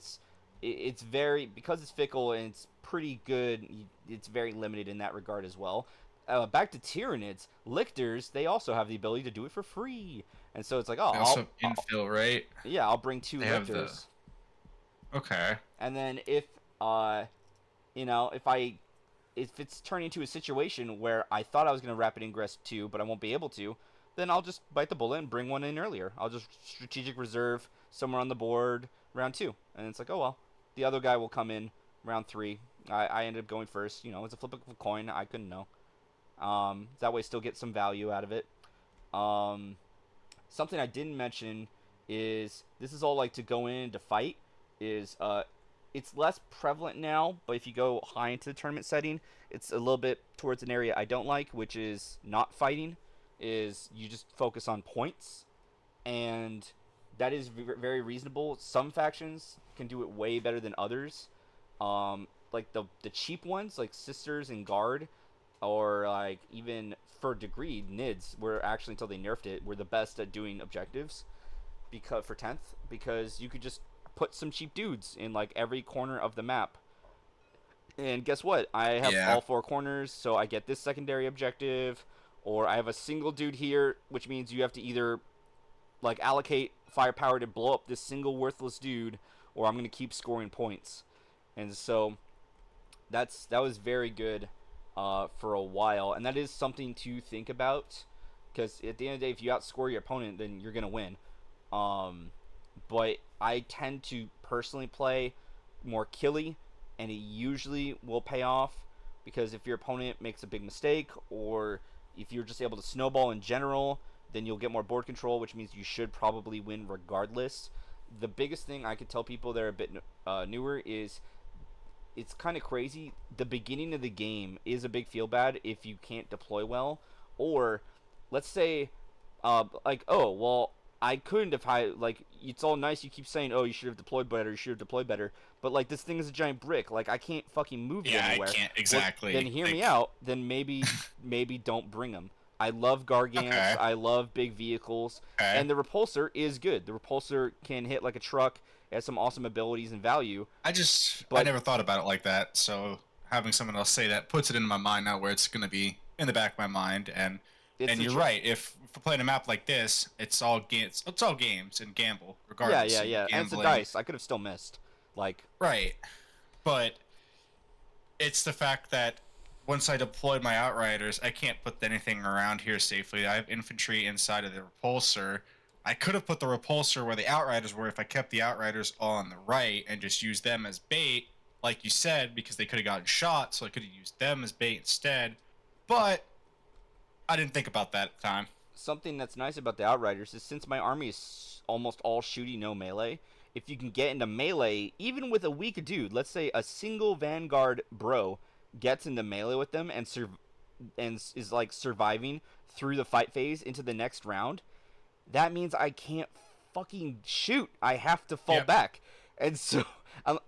it's very because it's fickle and it's pretty good. It's very limited in that regard as well. Back to Tyranids, Lictors, they also have the ability to do it for free, and so it's like, oh, They also have infill, right? yeah, I'll bring 2 They have the. Lictors, Okay. and then if you know, if it's turning into a situation where I thought I was going to rapid ingress 2, but I won't be able to, then I'll just bite the bullet and bring one in earlier. I'll just strategic reserve somewhere on the board round 2, and it's like, oh well, the other guy will come in round 3. I ended up going first. You know, it's a flip of a coin. I couldn't know. That way, still get some value out of it. Um, Something I didn't mention is this is all like to go in to fight is it's less prevalent now, but if you go high into the tournament setting, it's a little bit towards an area I don't like, which is not fighting. Is you just focus on points, and that is very reasonable. Some factions can do it way better than others. Like the cheap ones, like Sisters and Guard, or like even for degree Nids, were actually until they nerfed it, were the best at doing objectives because for 10th because you could just put some cheap dudes in like every corner of the map. And guess what? I have Yeah. all 4 corners, so I get this secondary objective, or I have a single dude here, which means you have to either like allocate firepower to blow up this single worthless dude, or I'm gonna keep scoring points. And so that was very good for a while, and that is something to think about because at the end of the day, if you outscore your opponent, then you're gonna win. Um, but I tend to personally play more killy, and it usually will pay off because if your opponent makes a big mistake, or if you're just able to snowball in general, then you'll get more board control, which means you should probably win regardless. The biggest thing I could tell people that are a bit newer is it's kind of crazy. The beginning of the game is a big feel bad if you can't deploy well, or let's say, like, oh well, I couldn't have like it's all nice. You keep saying, oh, you should have deployed better. You should have deployed better. But like this thing is a giant brick. Like I can't fucking move it Yeah, I anywhere. can't Well, then exactly. hear me Like, out. Then maybe don't bring them. I love Gargants. okay. I love big vehicles, Okay. and the repulsor is good. The repulsor can hit like a truck. It has some awesome abilities and value. I But never thought about it like that. So having someone else say that puts it in my mind now, where it's going to be in the back of my mind. it's And the you're right. If we're playing a map like this, it's all games and gamble, yeah, regardless. yeah, So you're yeah. And it's a gambling, dice. I could have still missed. Like, right? But it's the fact that once I deployed my outriders, I can't put anything around here safely. I have infantry inside of the repulsor. I could have put the repulsor where the outriders were if I kept the outriders on the right and just used them as bait. like you said, because they could have gotten shot, so I could have used them as bait instead. But I didn't think about that at the time. Something that's nice about the Outriders is since my army is almost all shooty, no melee, if you can get into melee, even with a weak dude, let's say a single Vanguard bro gets into melee with them and is like surviving through the fight phase into the next round, that means I can't fucking shoot. I have to fall Yep. back. And so,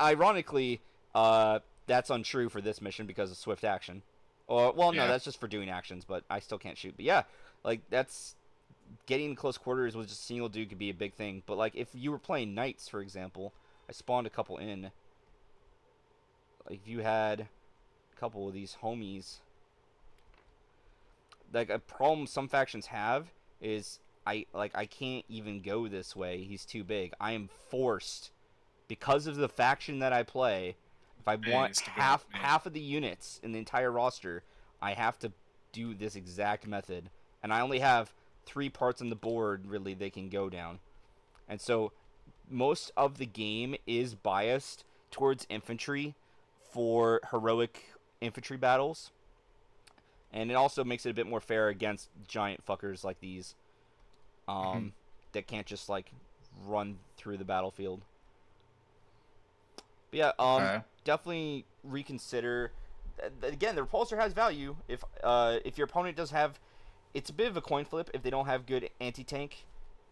ironically, that's untrue for this mission because of swift action. Or, well, no, Yeah. that's just for doing actions, but I still can't shoot. But yeah, like, that's getting close quarters with just a single dude could be a big thing. But, like, if you were playing Knights, for example, I spawned a couple in. Like, if you had a couple of these homies, like, a problem some factions have is I can't even go this way. He's too big. I am forced because of the faction that I play. If I want Is to go half with me. half of the units in the entire roster, I have to do this exact method. And I only have 3 parts on the board really they can go down. And so most of the game is biased towards infantry for heroic infantry battles. And it also makes it a bit more fair against giant fuckers like these Mhm. that can't just like run through the battlefield. But yeah, Okay. definitely reconsider. Again, the repulsor has value if your opponent does have. It's a bit of a coin flip if they don't have good anti-tank,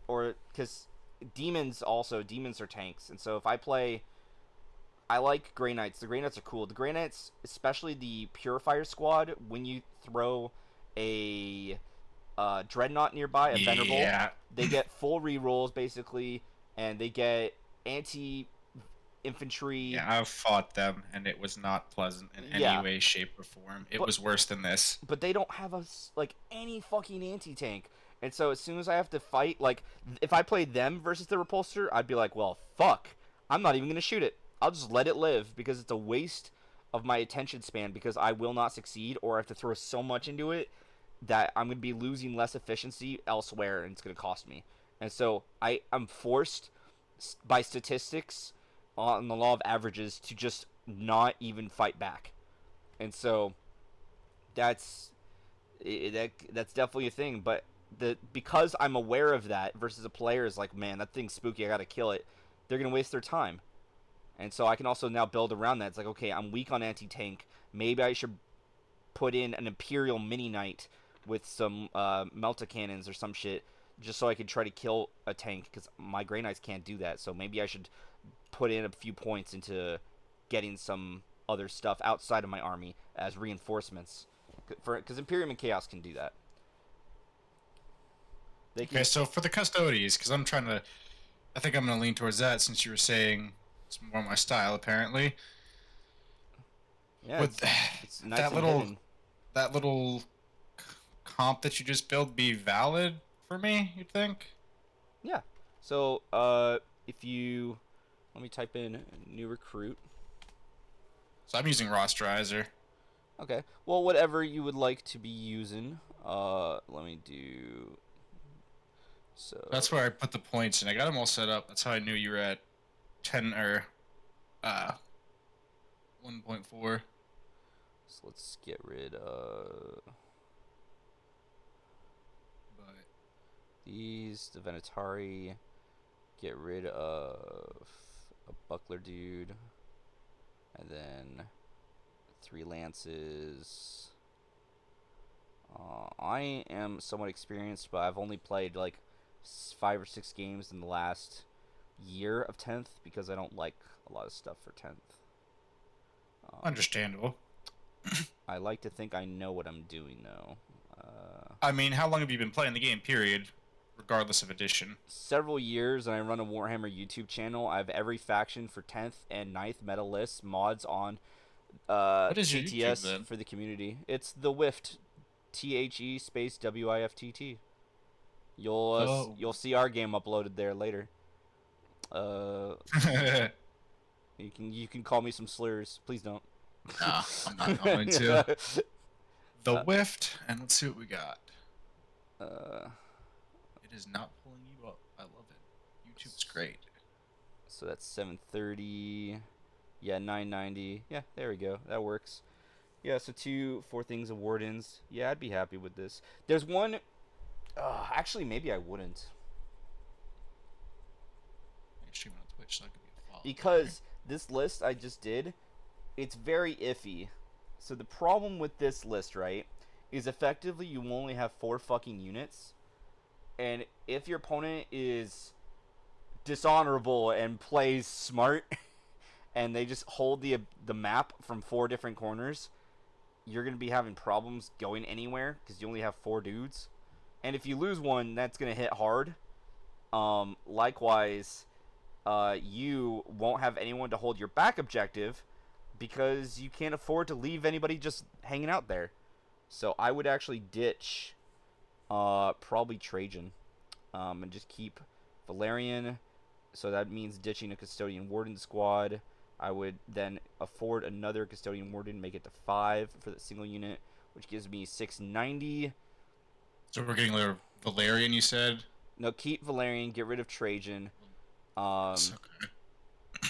or because demons are tanks, and so if I play, I like Grey Knights. The Grey Knights are cool. The Grey Knights, especially the Purifier squad, when you throw a Dreadnought nearby, a Venerable, Yeah. they get full rerolls basically, and they get anti infantry. Yeah, I've fought them, and it was not pleasant in any Yeah, way, shape, or form. It but was worse than this. they don't have like any fucking anti tank. And so as soon as I have to fight, like if I played them versus the repulsor, I'd be like, well, fuck, I'm not even gonna shoot it. I'll just let it live because it's a waste of my attention span because I will not succeed or I have to throw so much into it that I'm gonna be losing less efficiency elsewhere and it's gonna cost me. And so I'm forced by statistics on the law of averages to just not even fight back. And so that's that's definitely a thing. But because I'm aware of that versus a player is like, man, that thing's spooky. I gotta kill it. They're gonna waste their time, and so I can also now build around that. It's like, okay, I'm weak on anti tank. Maybe I should put in an Imperial mini knight with some melta cannons or some shit, just so I could try to kill a tank because my Grey Knights can't do that. So maybe I should put in a few points into getting some other stuff outside of my army as reinforcements, because Imperium and Chaos can do that. They Okay, can, so for the custodies, because I think I'm gonna lean towards that since you were saying it's more my style, apparently. yeah, Would it's nice that and little hidden. that little comp that you just built be valid for me? You'd think. Yeah. So if you let me type in new recruit. So I'm using Rosterizer. Okay. Well, whatever you would like to be using. Let me do. That's So where I put the points, and I got them all set up. That's how I knew you were at 10 or uh 1.4. let's get rid of But these. The Venatari. Get rid of a buckler dude, and then 3 lances. I am somewhat experienced, but I've only played like 5 or 6 games in the last year of 10th because I don't like a lot of stuff for 10th. understandable. I like to think I know what I'm doing though. I mean, how long have you been playing the game? Period, regardless of edition. Several years, and I run a Warhammer YouTube channel. I have every faction for 10th and 9th meta lists, mods on What is your YouTube TTS then? for the community. It's the Wift, THE space WIFTT. Oh. You'll see our game uploaded there later. Uh, Nah, you can call me some slurs. Please don't. I'm not going to. The Wift, and let's see what we got. uh, It is not pulling you up. I love it. YouTube's great. so that's 7:30. Yeah, 990. Yeah, there we go. That works. Yeah, so 4 things of wardens. Yeah, I'd be happy with this. There's one. Actually, maybe I wouldn't, You're streaming on Twitch, so I could be a follow there. because this list I just did, it's very iffy. So the problem with this list, right, is effectively you only have 4 fucking units, and if your opponent is dishonorable and plays smart, and they just hold the map from 4 different corners, you're gonna be having problems going anywhere because you only have 4 dudes. And if you lose one, that's gonna hit hard. Likewise, you won't have anyone to hold your back objective because you can't afford to leave anybody just hanging out there. So I would actually ditch probably Trajan, and just keep Valerian. So that means ditching a Custodian Warden squad. I would then afford another Custodian Warden, make it to 5 for the single unit, which gives me 690. So we're getting rid of Valerian, you said? No, keep Valerian, get rid of Trajan, Yes, um, okay.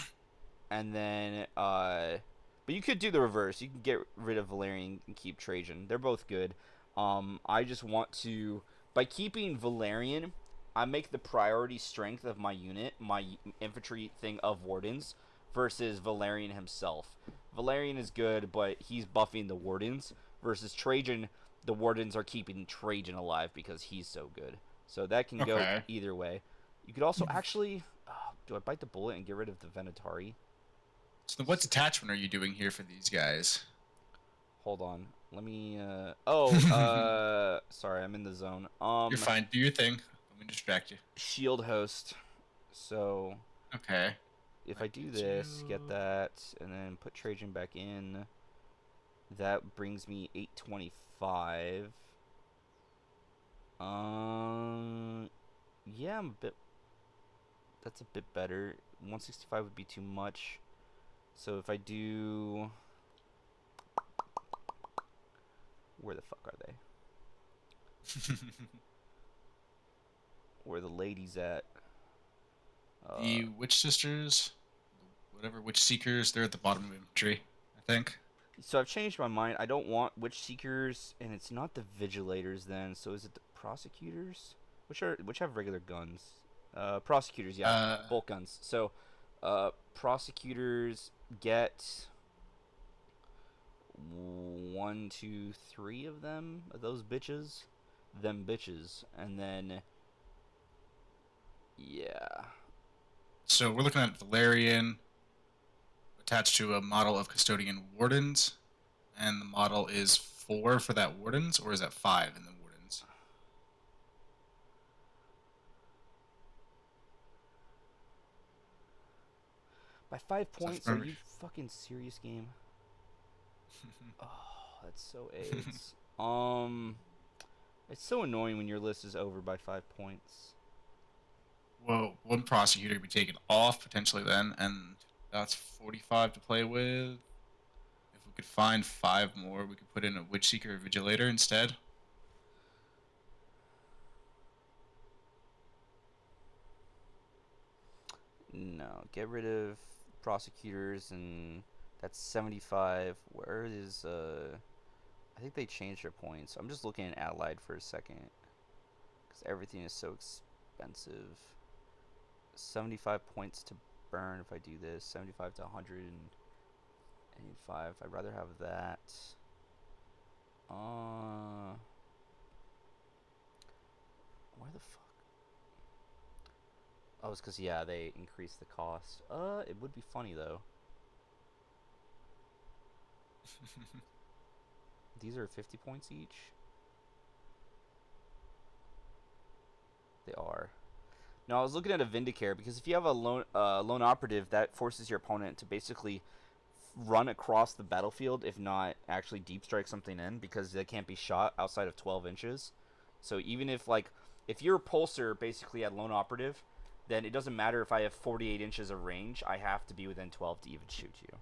and then but you could do the reverse. You can get rid of Valerian and keep Trajan. They're both good. I just want to, by keeping Valerian, I make the priority strength of my unit, my infantry thing of wardens, versus Valerian himself. Valerian is good, but he's buffing the wardens, versus Trajan. The wardens are keeping Trajan alive because he's so good. So that can go Okay. either way. You could also actually, do I bite the bullet and get rid of the Venatari? So what detachment are you doing here for these guys? Hold on. Let me You're sorry, I'm in the zone. fine. Do your thing. Let me distract you. Shield host. So Okay. if I Might do get this, get you. that, and then put Trajan back in, that brings me 825. Um, yeah, I'm a bit. That's a bit better. 165 would be too much. So if I do, where the fuck are they? Where the ladies at? Uh, The Witch Sisters, whatever Witch Seekers, they're at the bottom of infantry, I think. So I've changed my mind. I don't want Witch Seekers, and it's not the Vigilators then. So is it the Prosecutors? Which have regular guns? Prosecutors, yeah, Uh, bolt guns. So, Prosecutors get 1, 2, 3 of them. Of those bitches, them bitches, and then yeah, so we're looking at Valerian attached to a model of Custodian Wardens, and the model is 4 for that Wardens, or is that 5 in the Wardens? by 5 points. Are So you fucking serious, game? Oh, that's so AIDS. It's so annoying when your list is over by 5 points. well, one prosecutor could be taken off potentially then, and that's 45 to play with. If we could find 5 more, we could put in a Witch Seeker or Vigilator instead. No, get rid of prosecutors, and that's 75. Where is I think they changed their points. I'm just looking at Allied for a second because everything is so expensive. 75 points to burn if I do this. 75 to 185. I'd rather have that. Why the fuck? Oh, it's because, yeah, they increased the cost. It would be funny, though. These are 50 points each? They are. No, I was looking at a Vindicare because if you have a lone operative, that forces your opponent to basically run across the battlefield, if not actually deep strike something in, because they can't be shot outside of 12 inches. So even if, like, if your pulsar basically had lone operative, then it doesn't matter if I have 48 inches of range. I have to be within 12 to even shoot you.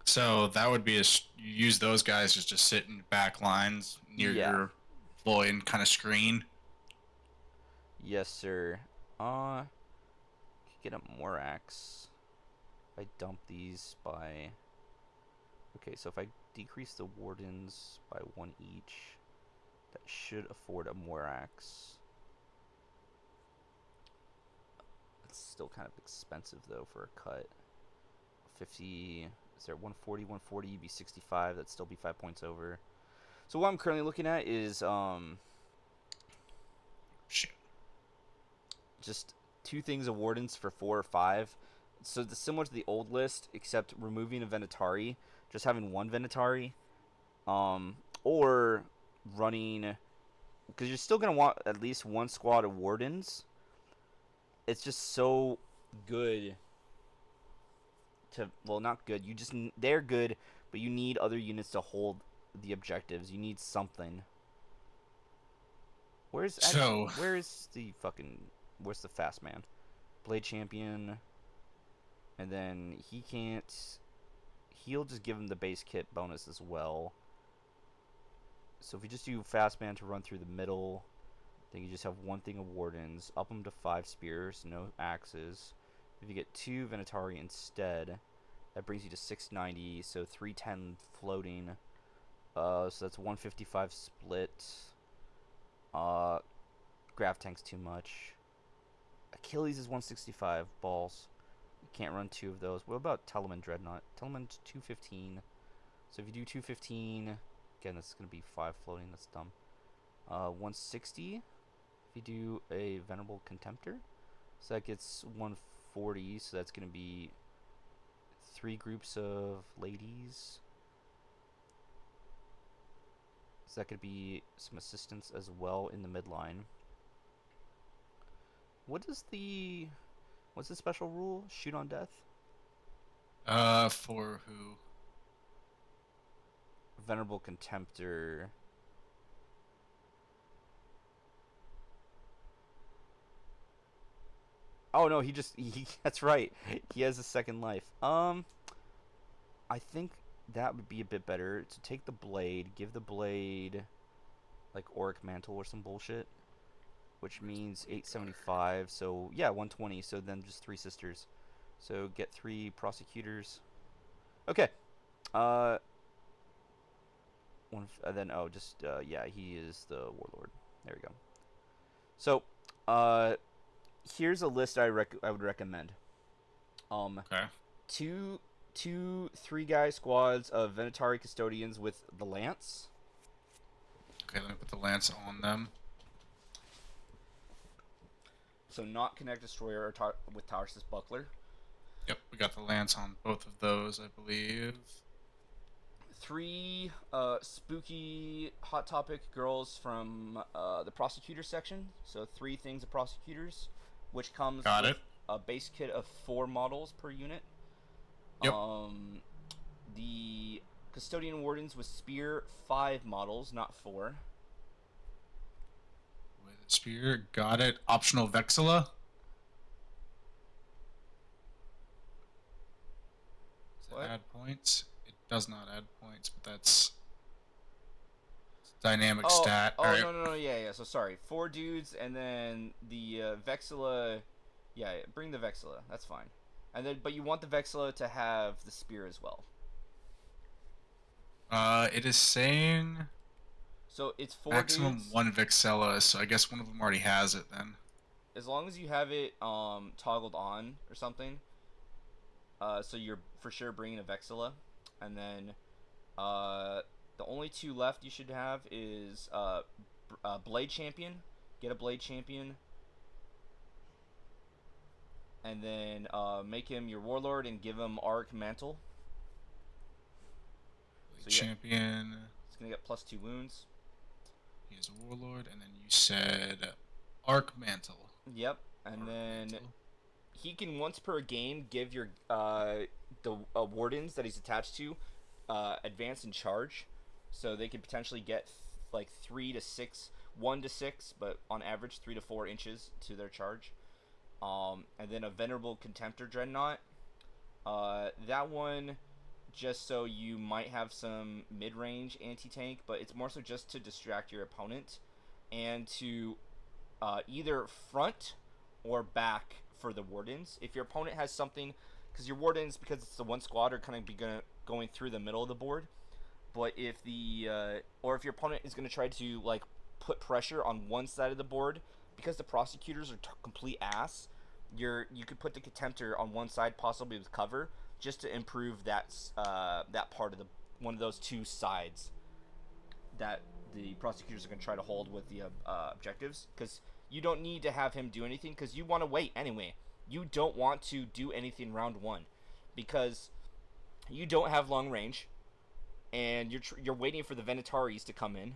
So that would be you use those guys as just sit in back lines near Yeah. your deploy and kind of screen. Yes, sir. Uh, get a Morax. I dump these by... Okay, so if I decrease the wardens by 1 each, that should afford a Morax. It's still kind of expensive, though, for a cut. 50... Is there 140, 140? You'd be 65. That'd still be 5 points over. So what I'm currently looking at is Shit. just 2 things of wardens for 4 or 5. So it's similar to the old list, except removing a Venatari, just having 1 Venatari, or running, because you're still gonna want at least 1 squad of wardens. It's just so good to, well, not good. You just, they're good, but you need other units to hold the objectives. You need something. Where's actually, So, where's the fast man? Blade champion, and then he can't. He'll just give him the base kit bonus as well. So if we just do fast man to run through the middle, then you just have 1 thing of wardens, up them to 5 spears, no axes. If you get 2 Venatari instead, that brings you to 690, so 310 floating. So that's 155 split. Graph tank's too much. Achilles is 165 balls. You can't run 2 of those. What about Telemann Dreadnought? Telemann's 215. So if you do 215, again, that's going to be 5 floating. That's dumb. 160. If you do a Venerable Contemptor, so that gets 140. So that's going to be 3 groups of ladies. So that could be some assistance as well in the midline. What's the special rule? Shoot on death? for who? Venerable Contemptor. Oh no, he that's right. He has a second life. I think that would be a bit better to take the blade, give the blade like Auric Mantle or some bullshit, which means 875. So yeah, 120. So then just 3 sisters. So get 3 prosecutors. Okay. Then yeah, he is the warlord. There we go. So here's a list I would recommend. Okay. Two 3-guy squads of Venatari custodians with the lance. Okay, let me put the lance on them. So not Connect Destroyer or with Tarsus Buckler. Yep, we got the lance on both of those, I believe. 3 spooky Hot Topic girls from the prosecutor section. So 3 things of prosecutors, which comes Got with it. a base kit of 4 models per unit. Yep. The Custodian Wardens with Spear, 5 models, not 4. With a spear, got it. Optional Vexilla. Does What? it add points? It does not add points, but that's dynamic stat. Oh, All right. no, yeah. So sorry, 4 dudes, and then the Vexilla. Yeah, bring the Vexilla. That's fine. And then, but you want the Vexilla to have the spear as well. It is saying So it's 4 maximum dudes. 1 Vexilla, so I guess one of them already has it then. As long as you have it toggled on or something. So you're for sure bringing a Vexilla, and then the only 2 left you should have is Blade Champion. Get a Blade Champion, and then make him your Warlord and give him Arc Mantle. Blade Champion. It's gonna get +2 wounds. He is a Warlord, and then you said Arc Mantle. Yep, and Arc then Mantle. he can once per game give your the wardens that he's attached to advance and charge, so they could potentially get like 3 to 6, 1 to 6, but on average 3 to 4 inches to their charge. And then a Venerable Contemptor Dreadnought. That one, just so you might have some mid-range anti-tank, but it's more so just to distract your opponent and to either front or back for the wardens. If your opponent has something because your wardens, because it's the one squad, are kind of going through the middle of the board. But if or if your opponent is going to try to like put pressure on one side of the board, because the prosecutors are complete ass, you could put the contemptor on one side, possibly with cover, just to improve that part of the one of those two sides that the prosecutors are going to try to hold with the objectives, because you don't need to have him do anything, because you want to wait anyway. You don't want to do anything round one, because you don't have long range, and you're waiting for the Venetaris to come in,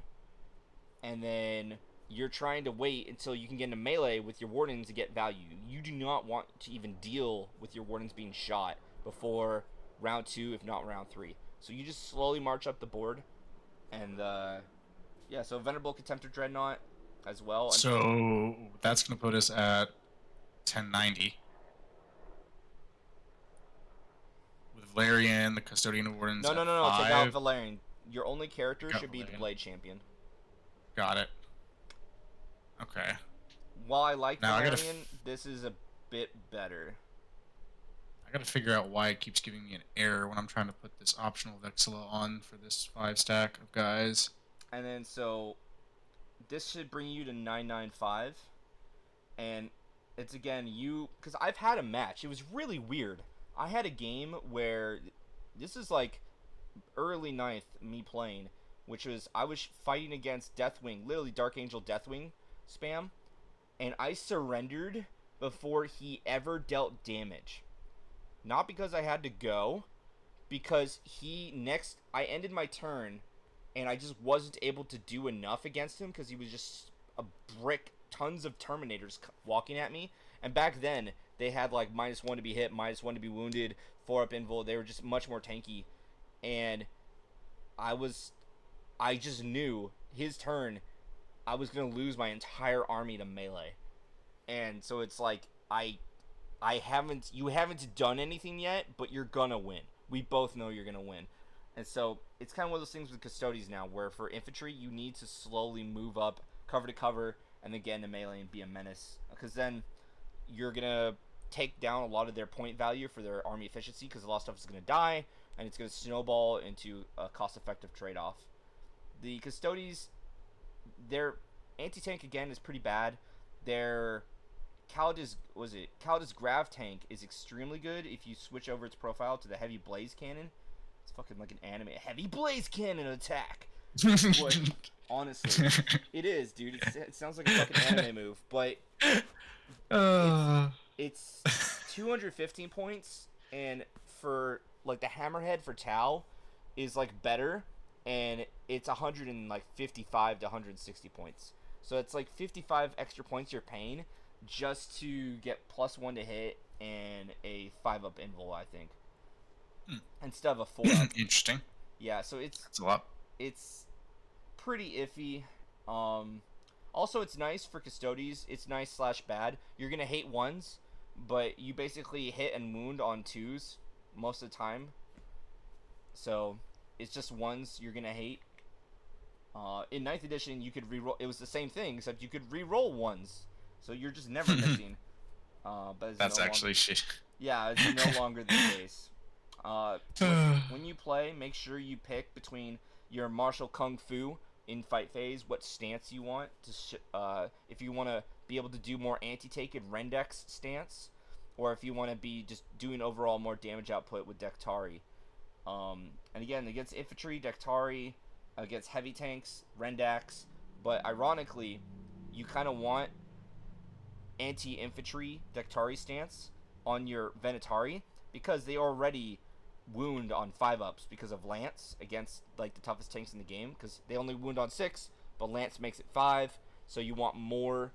and then you're trying to wait until you can get into melee with your wardens to get value. You do not want to even deal with your wardens being shot before round 2, if not round 3. So you just slowly march up the board, and yeah, so Venerable Contemptor Dreadnought as well. So that's going to put us at 1090. With Valerian, the Custodian of Wardens No, at no, no, no. 5. Take out Valerian. Your only character Got should be the Valerian. Blade Champion. Got it. Okay. While I like Now Valerian, this is a bit better. I gotta figure out why it keeps giving me an error when I'm trying to put this optional Vexilla on for this 5 stack of guys. And then so this should bring you to 995, and it's again because I've had a match. It was really weird. I had a game where this is like early 9th me playing, which was I was fighting against Deathwing, literally Dark Angel Deathwing spam, and I surrendered before he ever dealt damage. Not because I had to go, because I ended my turn, and I just wasn't able to do enough against him because he was just a brick, tons of Terminators walking at me. And back then, they had like -1 to be hit, -1 to be wounded, 4-up invul. They were just much more tanky. And I just knew his turn, I was going to lose my entire army to melee. And so it's like, you haven't done anything yet, but you're going to win. We both know you're going to win. And so it's kind of one of those things with Custodies now, where for infantry, you need to slowly move up cover to cover and then get into melee and be a menace. Because then you're going to take down a lot of their point value for their army efficiency, because a lot of stuff is going to die, and it's going to snowball into a cost-effective trade-off. The Custodies, their anti-tank, again, is pretty bad. Their Kaladesh Grav tank is extremely good if you switch over its profile to the Heavy Blaze Cannon. It's fucking like an anime. Heavy Blaze Cannon attack! But, honestly, it is, dude. It sounds like a fucking anime move, but it's 215 points, and for like the Hammerhead for Tau is like better, and it's 155 to 160 points. So it's like 55 extra points you're paying just to get +1 to hit and a 5-up invul, I think, instead of a 4-up. Interesting. Yeah, so That's a lot. It's pretty iffy. Also, it's nice for Custodies. It's nice/bad. You're gonna hate 1s, but you basically hit and wound on 2s most of the time. So it's just 1s you're gonna hate. In 9th edition, you could reroll. It was the same thing, except you could reroll 1s. So you're just never missing. But That's actually shit. Yeah, it's no longer the case. When you play, make sure you pick between your martial kung fu in fight phase, what stance you want to if you want to be able to do more anti-take and Rendex stance, or if you want to be just doing overall more damage output with Dektari. And again, against infantry, Dektari, against heavy tanks, Rendax, but ironically, you kind of want anti-infantry Dektari stance on your Venetari, because they already wound on 5-ups because of Lance against like the toughest tanks in the game, because they only wound on 6, but Lance makes it 5, so you want more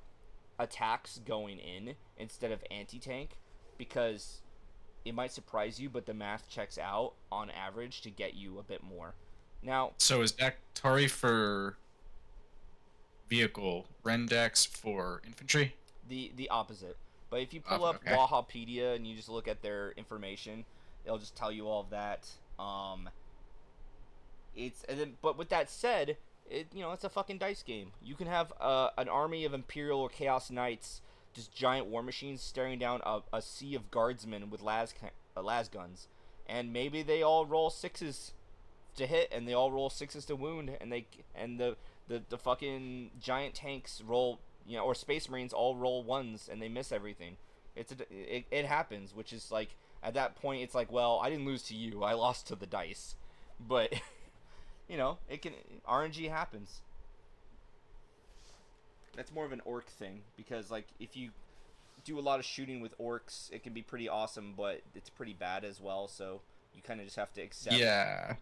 attacks going in instead of anti-tank, because it might surprise you, but the math checks out on average to get you a bit more. Now, so is Daktari for vehicle, Rendex for infantry? The opposite. But if you pull up okay. Wahapedia and you just look at their information, it'll just tell you all of that. But with that said, it's a fucking dice game. You can have an army of Imperial or Chaos Knights, just giant war machines staring down a sea of guardsmen with las guns, and maybe they all roll sixes to hit, and they all roll sixes to wound, and the fucking giant tanks roll, or space marines all roll ones, and they miss everything. It happens, which is like, at that point it's like, well, I didn't lose to you, I lost to the dice, but it can, RNG happens. That's more of an orc thing, because like if you do a lot of shooting with orcs, it can be pretty awesome, but it's pretty bad as well. So you kind of just have to accept. Yeah.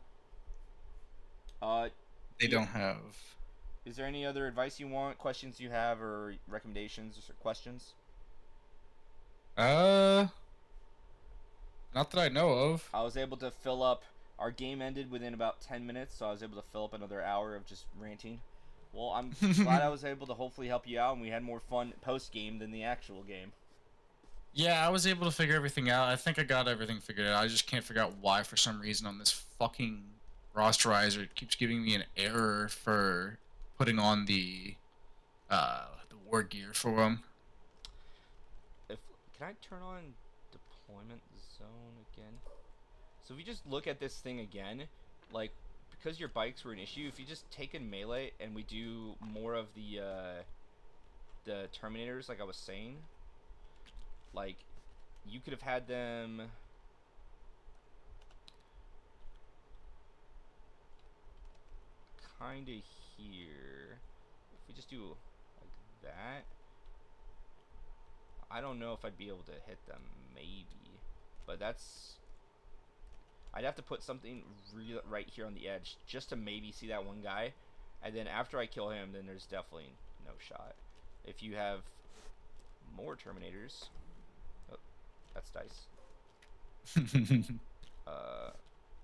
They don't have. Is there any other advice you want, questions you have, or recommendations or questions? Uh, Not that I know of. I was able to fill up. Our game ended within about 10 minutes, so I was able to fill up another hour of just ranting. Well, I'm glad I was able to hopefully help you out, and we had more fun post game than the actual game. Yeah, I was able to figure everything out. I think I got everything figured out. I just can't figure out why, for some reason, on this fucking rosterizer, it keeps giving me an error for putting on the war gear for them. Can I turn on deployment zone again? So if you just look at this thing again, like, because your bikes were an issue, if you just take in melee and we do more of the Terminators, like I was saying, like, you could have had them kind of here. If we just do like that, I don't know if I'd be able to hit them, maybe, but I'd have to put something right here on the edge just to maybe see that one guy, and then after I kill him, then there's definitely no shot. If you have more Terminators, oh, that's dice.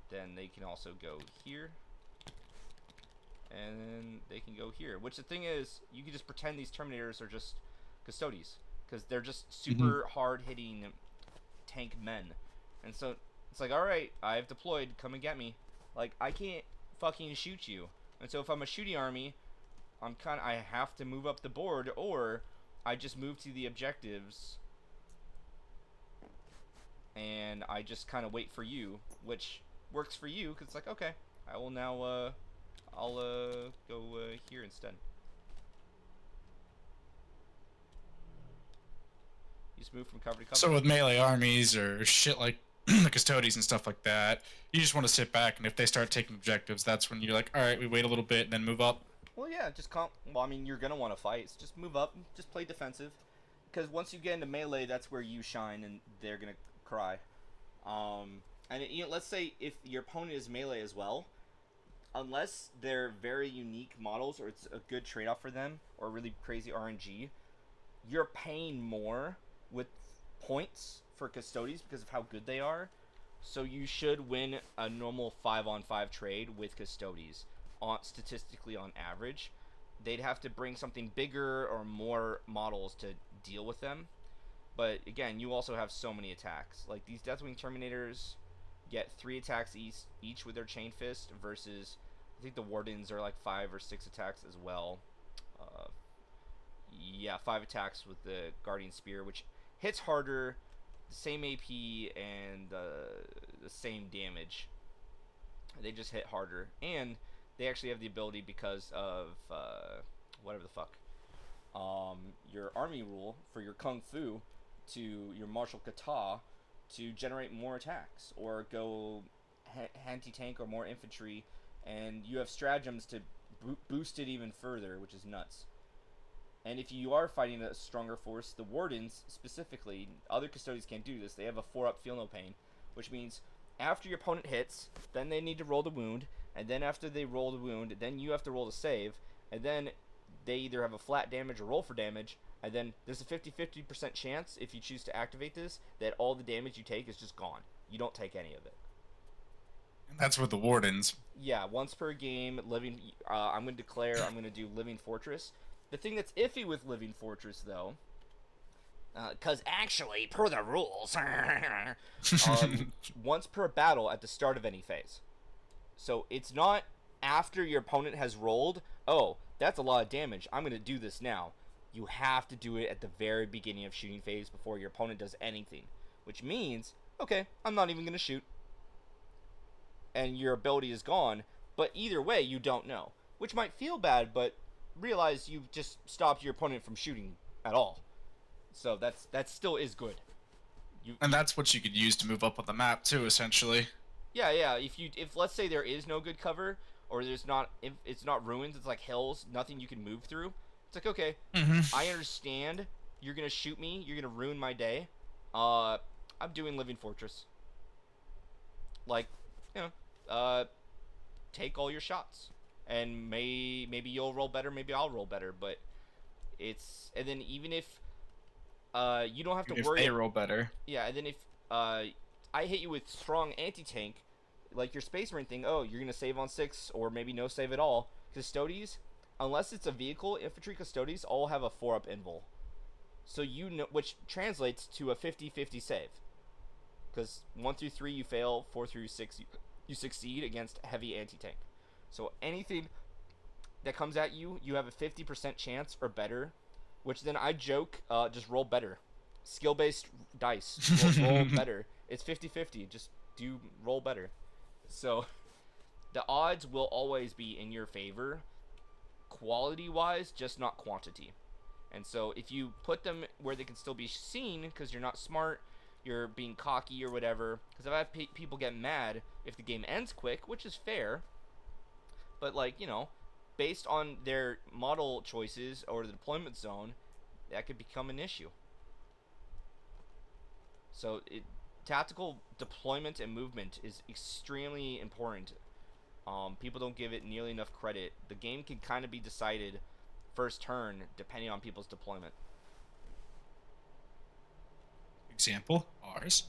Then they can also go here, and then they can go here. Which the thing is, you can just pretend these Terminators are just Custodes, because they're just super hard hitting tank men, and so it's like, alright, I've deployed, come and get me. Like, I can't fucking shoot you. And so if I'm a shooting army, I have to move up the board, or I just move to the objectives and I just kind of wait for you, which works for you, because it's like, okay, I will now, I'll go here instead. You just move from cover to cover. So with melee armies or shit like the Custodes and stuff like that, you just want to sit back, and if they start taking objectives, that's when you're like, all right, we wait a little bit and then move up. Well, yeah, well, I mean, you're gonna want to fight, so just move up, just play defensive, because once you get into melee, that's where you shine, and they're gonna cry. And let's say if your opponent is melee as well, unless they're very unique models or it's a good trade-off for them or really crazy RNG, you're paying more with points for Custodes because of how good they are. So you should win a normal 5-on-5 trade with Custodes, statistically on average. They'd have to bring something bigger or more models to deal with them. But again, you also have so many attacks. Like, these Deathwing Terminators get 3 attacks each with their Chain Fist, versus I think the Wardens are like 5 or 6 attacks as well. Yeah, 5 attacks with the Guardian Spear, which hits harder, the same AP, and the same damage. They just hit harder, and they actually have the ability, because of whatever the fuck, your army rule for your Kung Fu to your martial kata, to generate more attacks or go anti-tank or more infantry, and you have stratagems to boost it even further, which is nuts. And if you are fighting a stronger force, the Wardens specifically, other Custodes can't do this, they have a 4-up feel no pain, which means after your opponent hits, then they need to roll the wound, and then after they roll the wound, then you have to roll the save, and then they either have a flat damage or roll for damage, and then there's a 50-50% chance, if you choose to activate this, that all the damage you take is just gone. You don't take any of it. And that's with the Wardens. Yeah, once per game, I'm going to do Living Fortress. The thing that's iffy with Living Fortress, though, because actually, per the rules, once per battle at the start of any phase. So it's not after your opponent has rolled, oh, that's a lot of damage, I'm going to do this now. You have to do it at the very beginning of shooting phase before your opponent does anything. Which means okay, I'm not even gonna shoot, and your ability is gone. But either way, you don't know, which might feel bad, but realize you've just stopped your opponent from shooting at all. So that still is good. And that's what you could use to move up on the map too, essentially. Yeah, yeah. If let's say there is no good cover, or there's not, if it's not ruins, it's like hills, nothing you can move through. It's like, okay, Mm-hmm. I understand. You're gonna shoot me. You're gonna ruin my day. Uh, I'm doing Living Fortress. Like, you know, take all your shots, and maybe you'll roll better. Maybe I'll roll better. But it's, and then even if you don't have to If worry. they roll better. Yeah, and then if uh, I hit you with strong anti-tank, like your Space Marine thing, oh, you're going to save on 6, or maybe no save at all. Custodes, unless it's a vehicle, infantry Custodes all have a 4-up invul. So you know, which translates to a 50-50 save. Because 1 through 3 you fail, 4 through 6 you succeed against heavy anti-tank. So anything that comes at you, you have a 50% chance or better, which then I joke, just roll better. Skill-based dice. Roll better. It's 50-50. Just do roll better. So the odds will always be in your favor, quality-wise, just not quantity. And so if you put them where they can still be seen because you're not smart, you're being cocky or whatever. Because I've had people get mad if the game ends quick, which is fair. But like, you know, based on their model choices or the deployment zone, that could become an issue. So tactical deployment and movement is extremely important. People don't give it nearly enough credit. The game can kind of be decided first turn depending on people's deployment. Example, ours.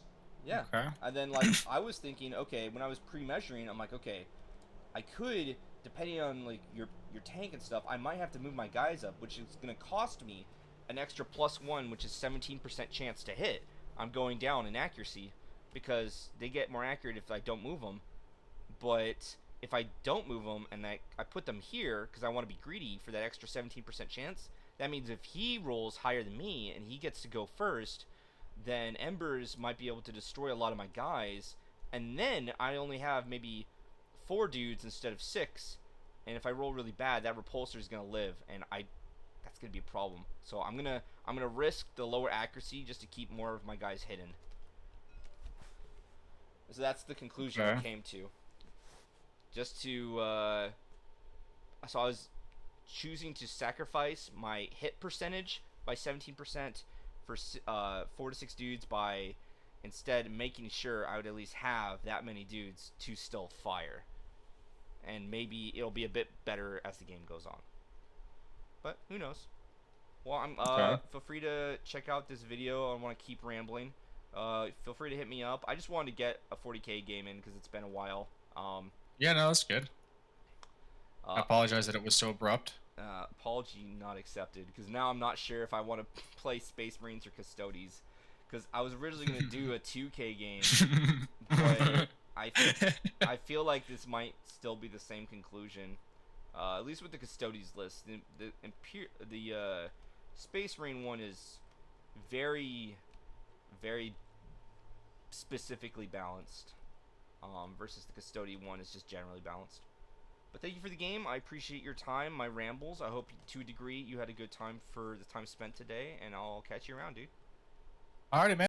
Yeah. Okay. And then like I was thinking, okay, when I was pre-measuring, I'm like, okay, I could, depending on like your tank and stuff, I might have to move my guys up, which is gonna cost me an extra +1, which is 17% chance to hit. I'm going down in accuracy because they get more accurate if I don't move them. But if I don't move them and I put them here because I want to be greedy for that extra 17% chance, that means if he rolls higher than me and he gets to go first, then Embers might be able to destroy a lot of my guys, and then I only have maybe 4 dudes instead of 6, and if I roll really bad, that repulsor is gonna live, and that's gonna be a problem. So I'm gonna risk the lower accuracy just to keep more of my guys hidden. So that's the conclusion I came to. Just to so I was choosing to sacrifice my hit percentage by 17% for 4 to 6 dudes by instead making sure I would at least have that many dudes to still fire. And maybe it'll be a bit better as the game goes on. But who knows? Well, feel free to check out this video. I want to keep rambling. Feel free to hit me up. I just wanted to get a 40k game in because it's been a while. Yeah, no, that's good. I apologize that it was so abrupt. Apology not accepted, because now I'm not sure if I want to play Space Marines or Custodes, because I was originally going to do a 2K game, but I feel like this might still be the same conclusion, at least with the Custodes list. The Space Marine one is very, very specifically balanced, versus the Custodian one is just generally balanced. But thank you for the game. I appreciate your time, my rambles. I hope to a degree you had a good time for the time spent today, and I'll catch you around, dude. Alrighty, man.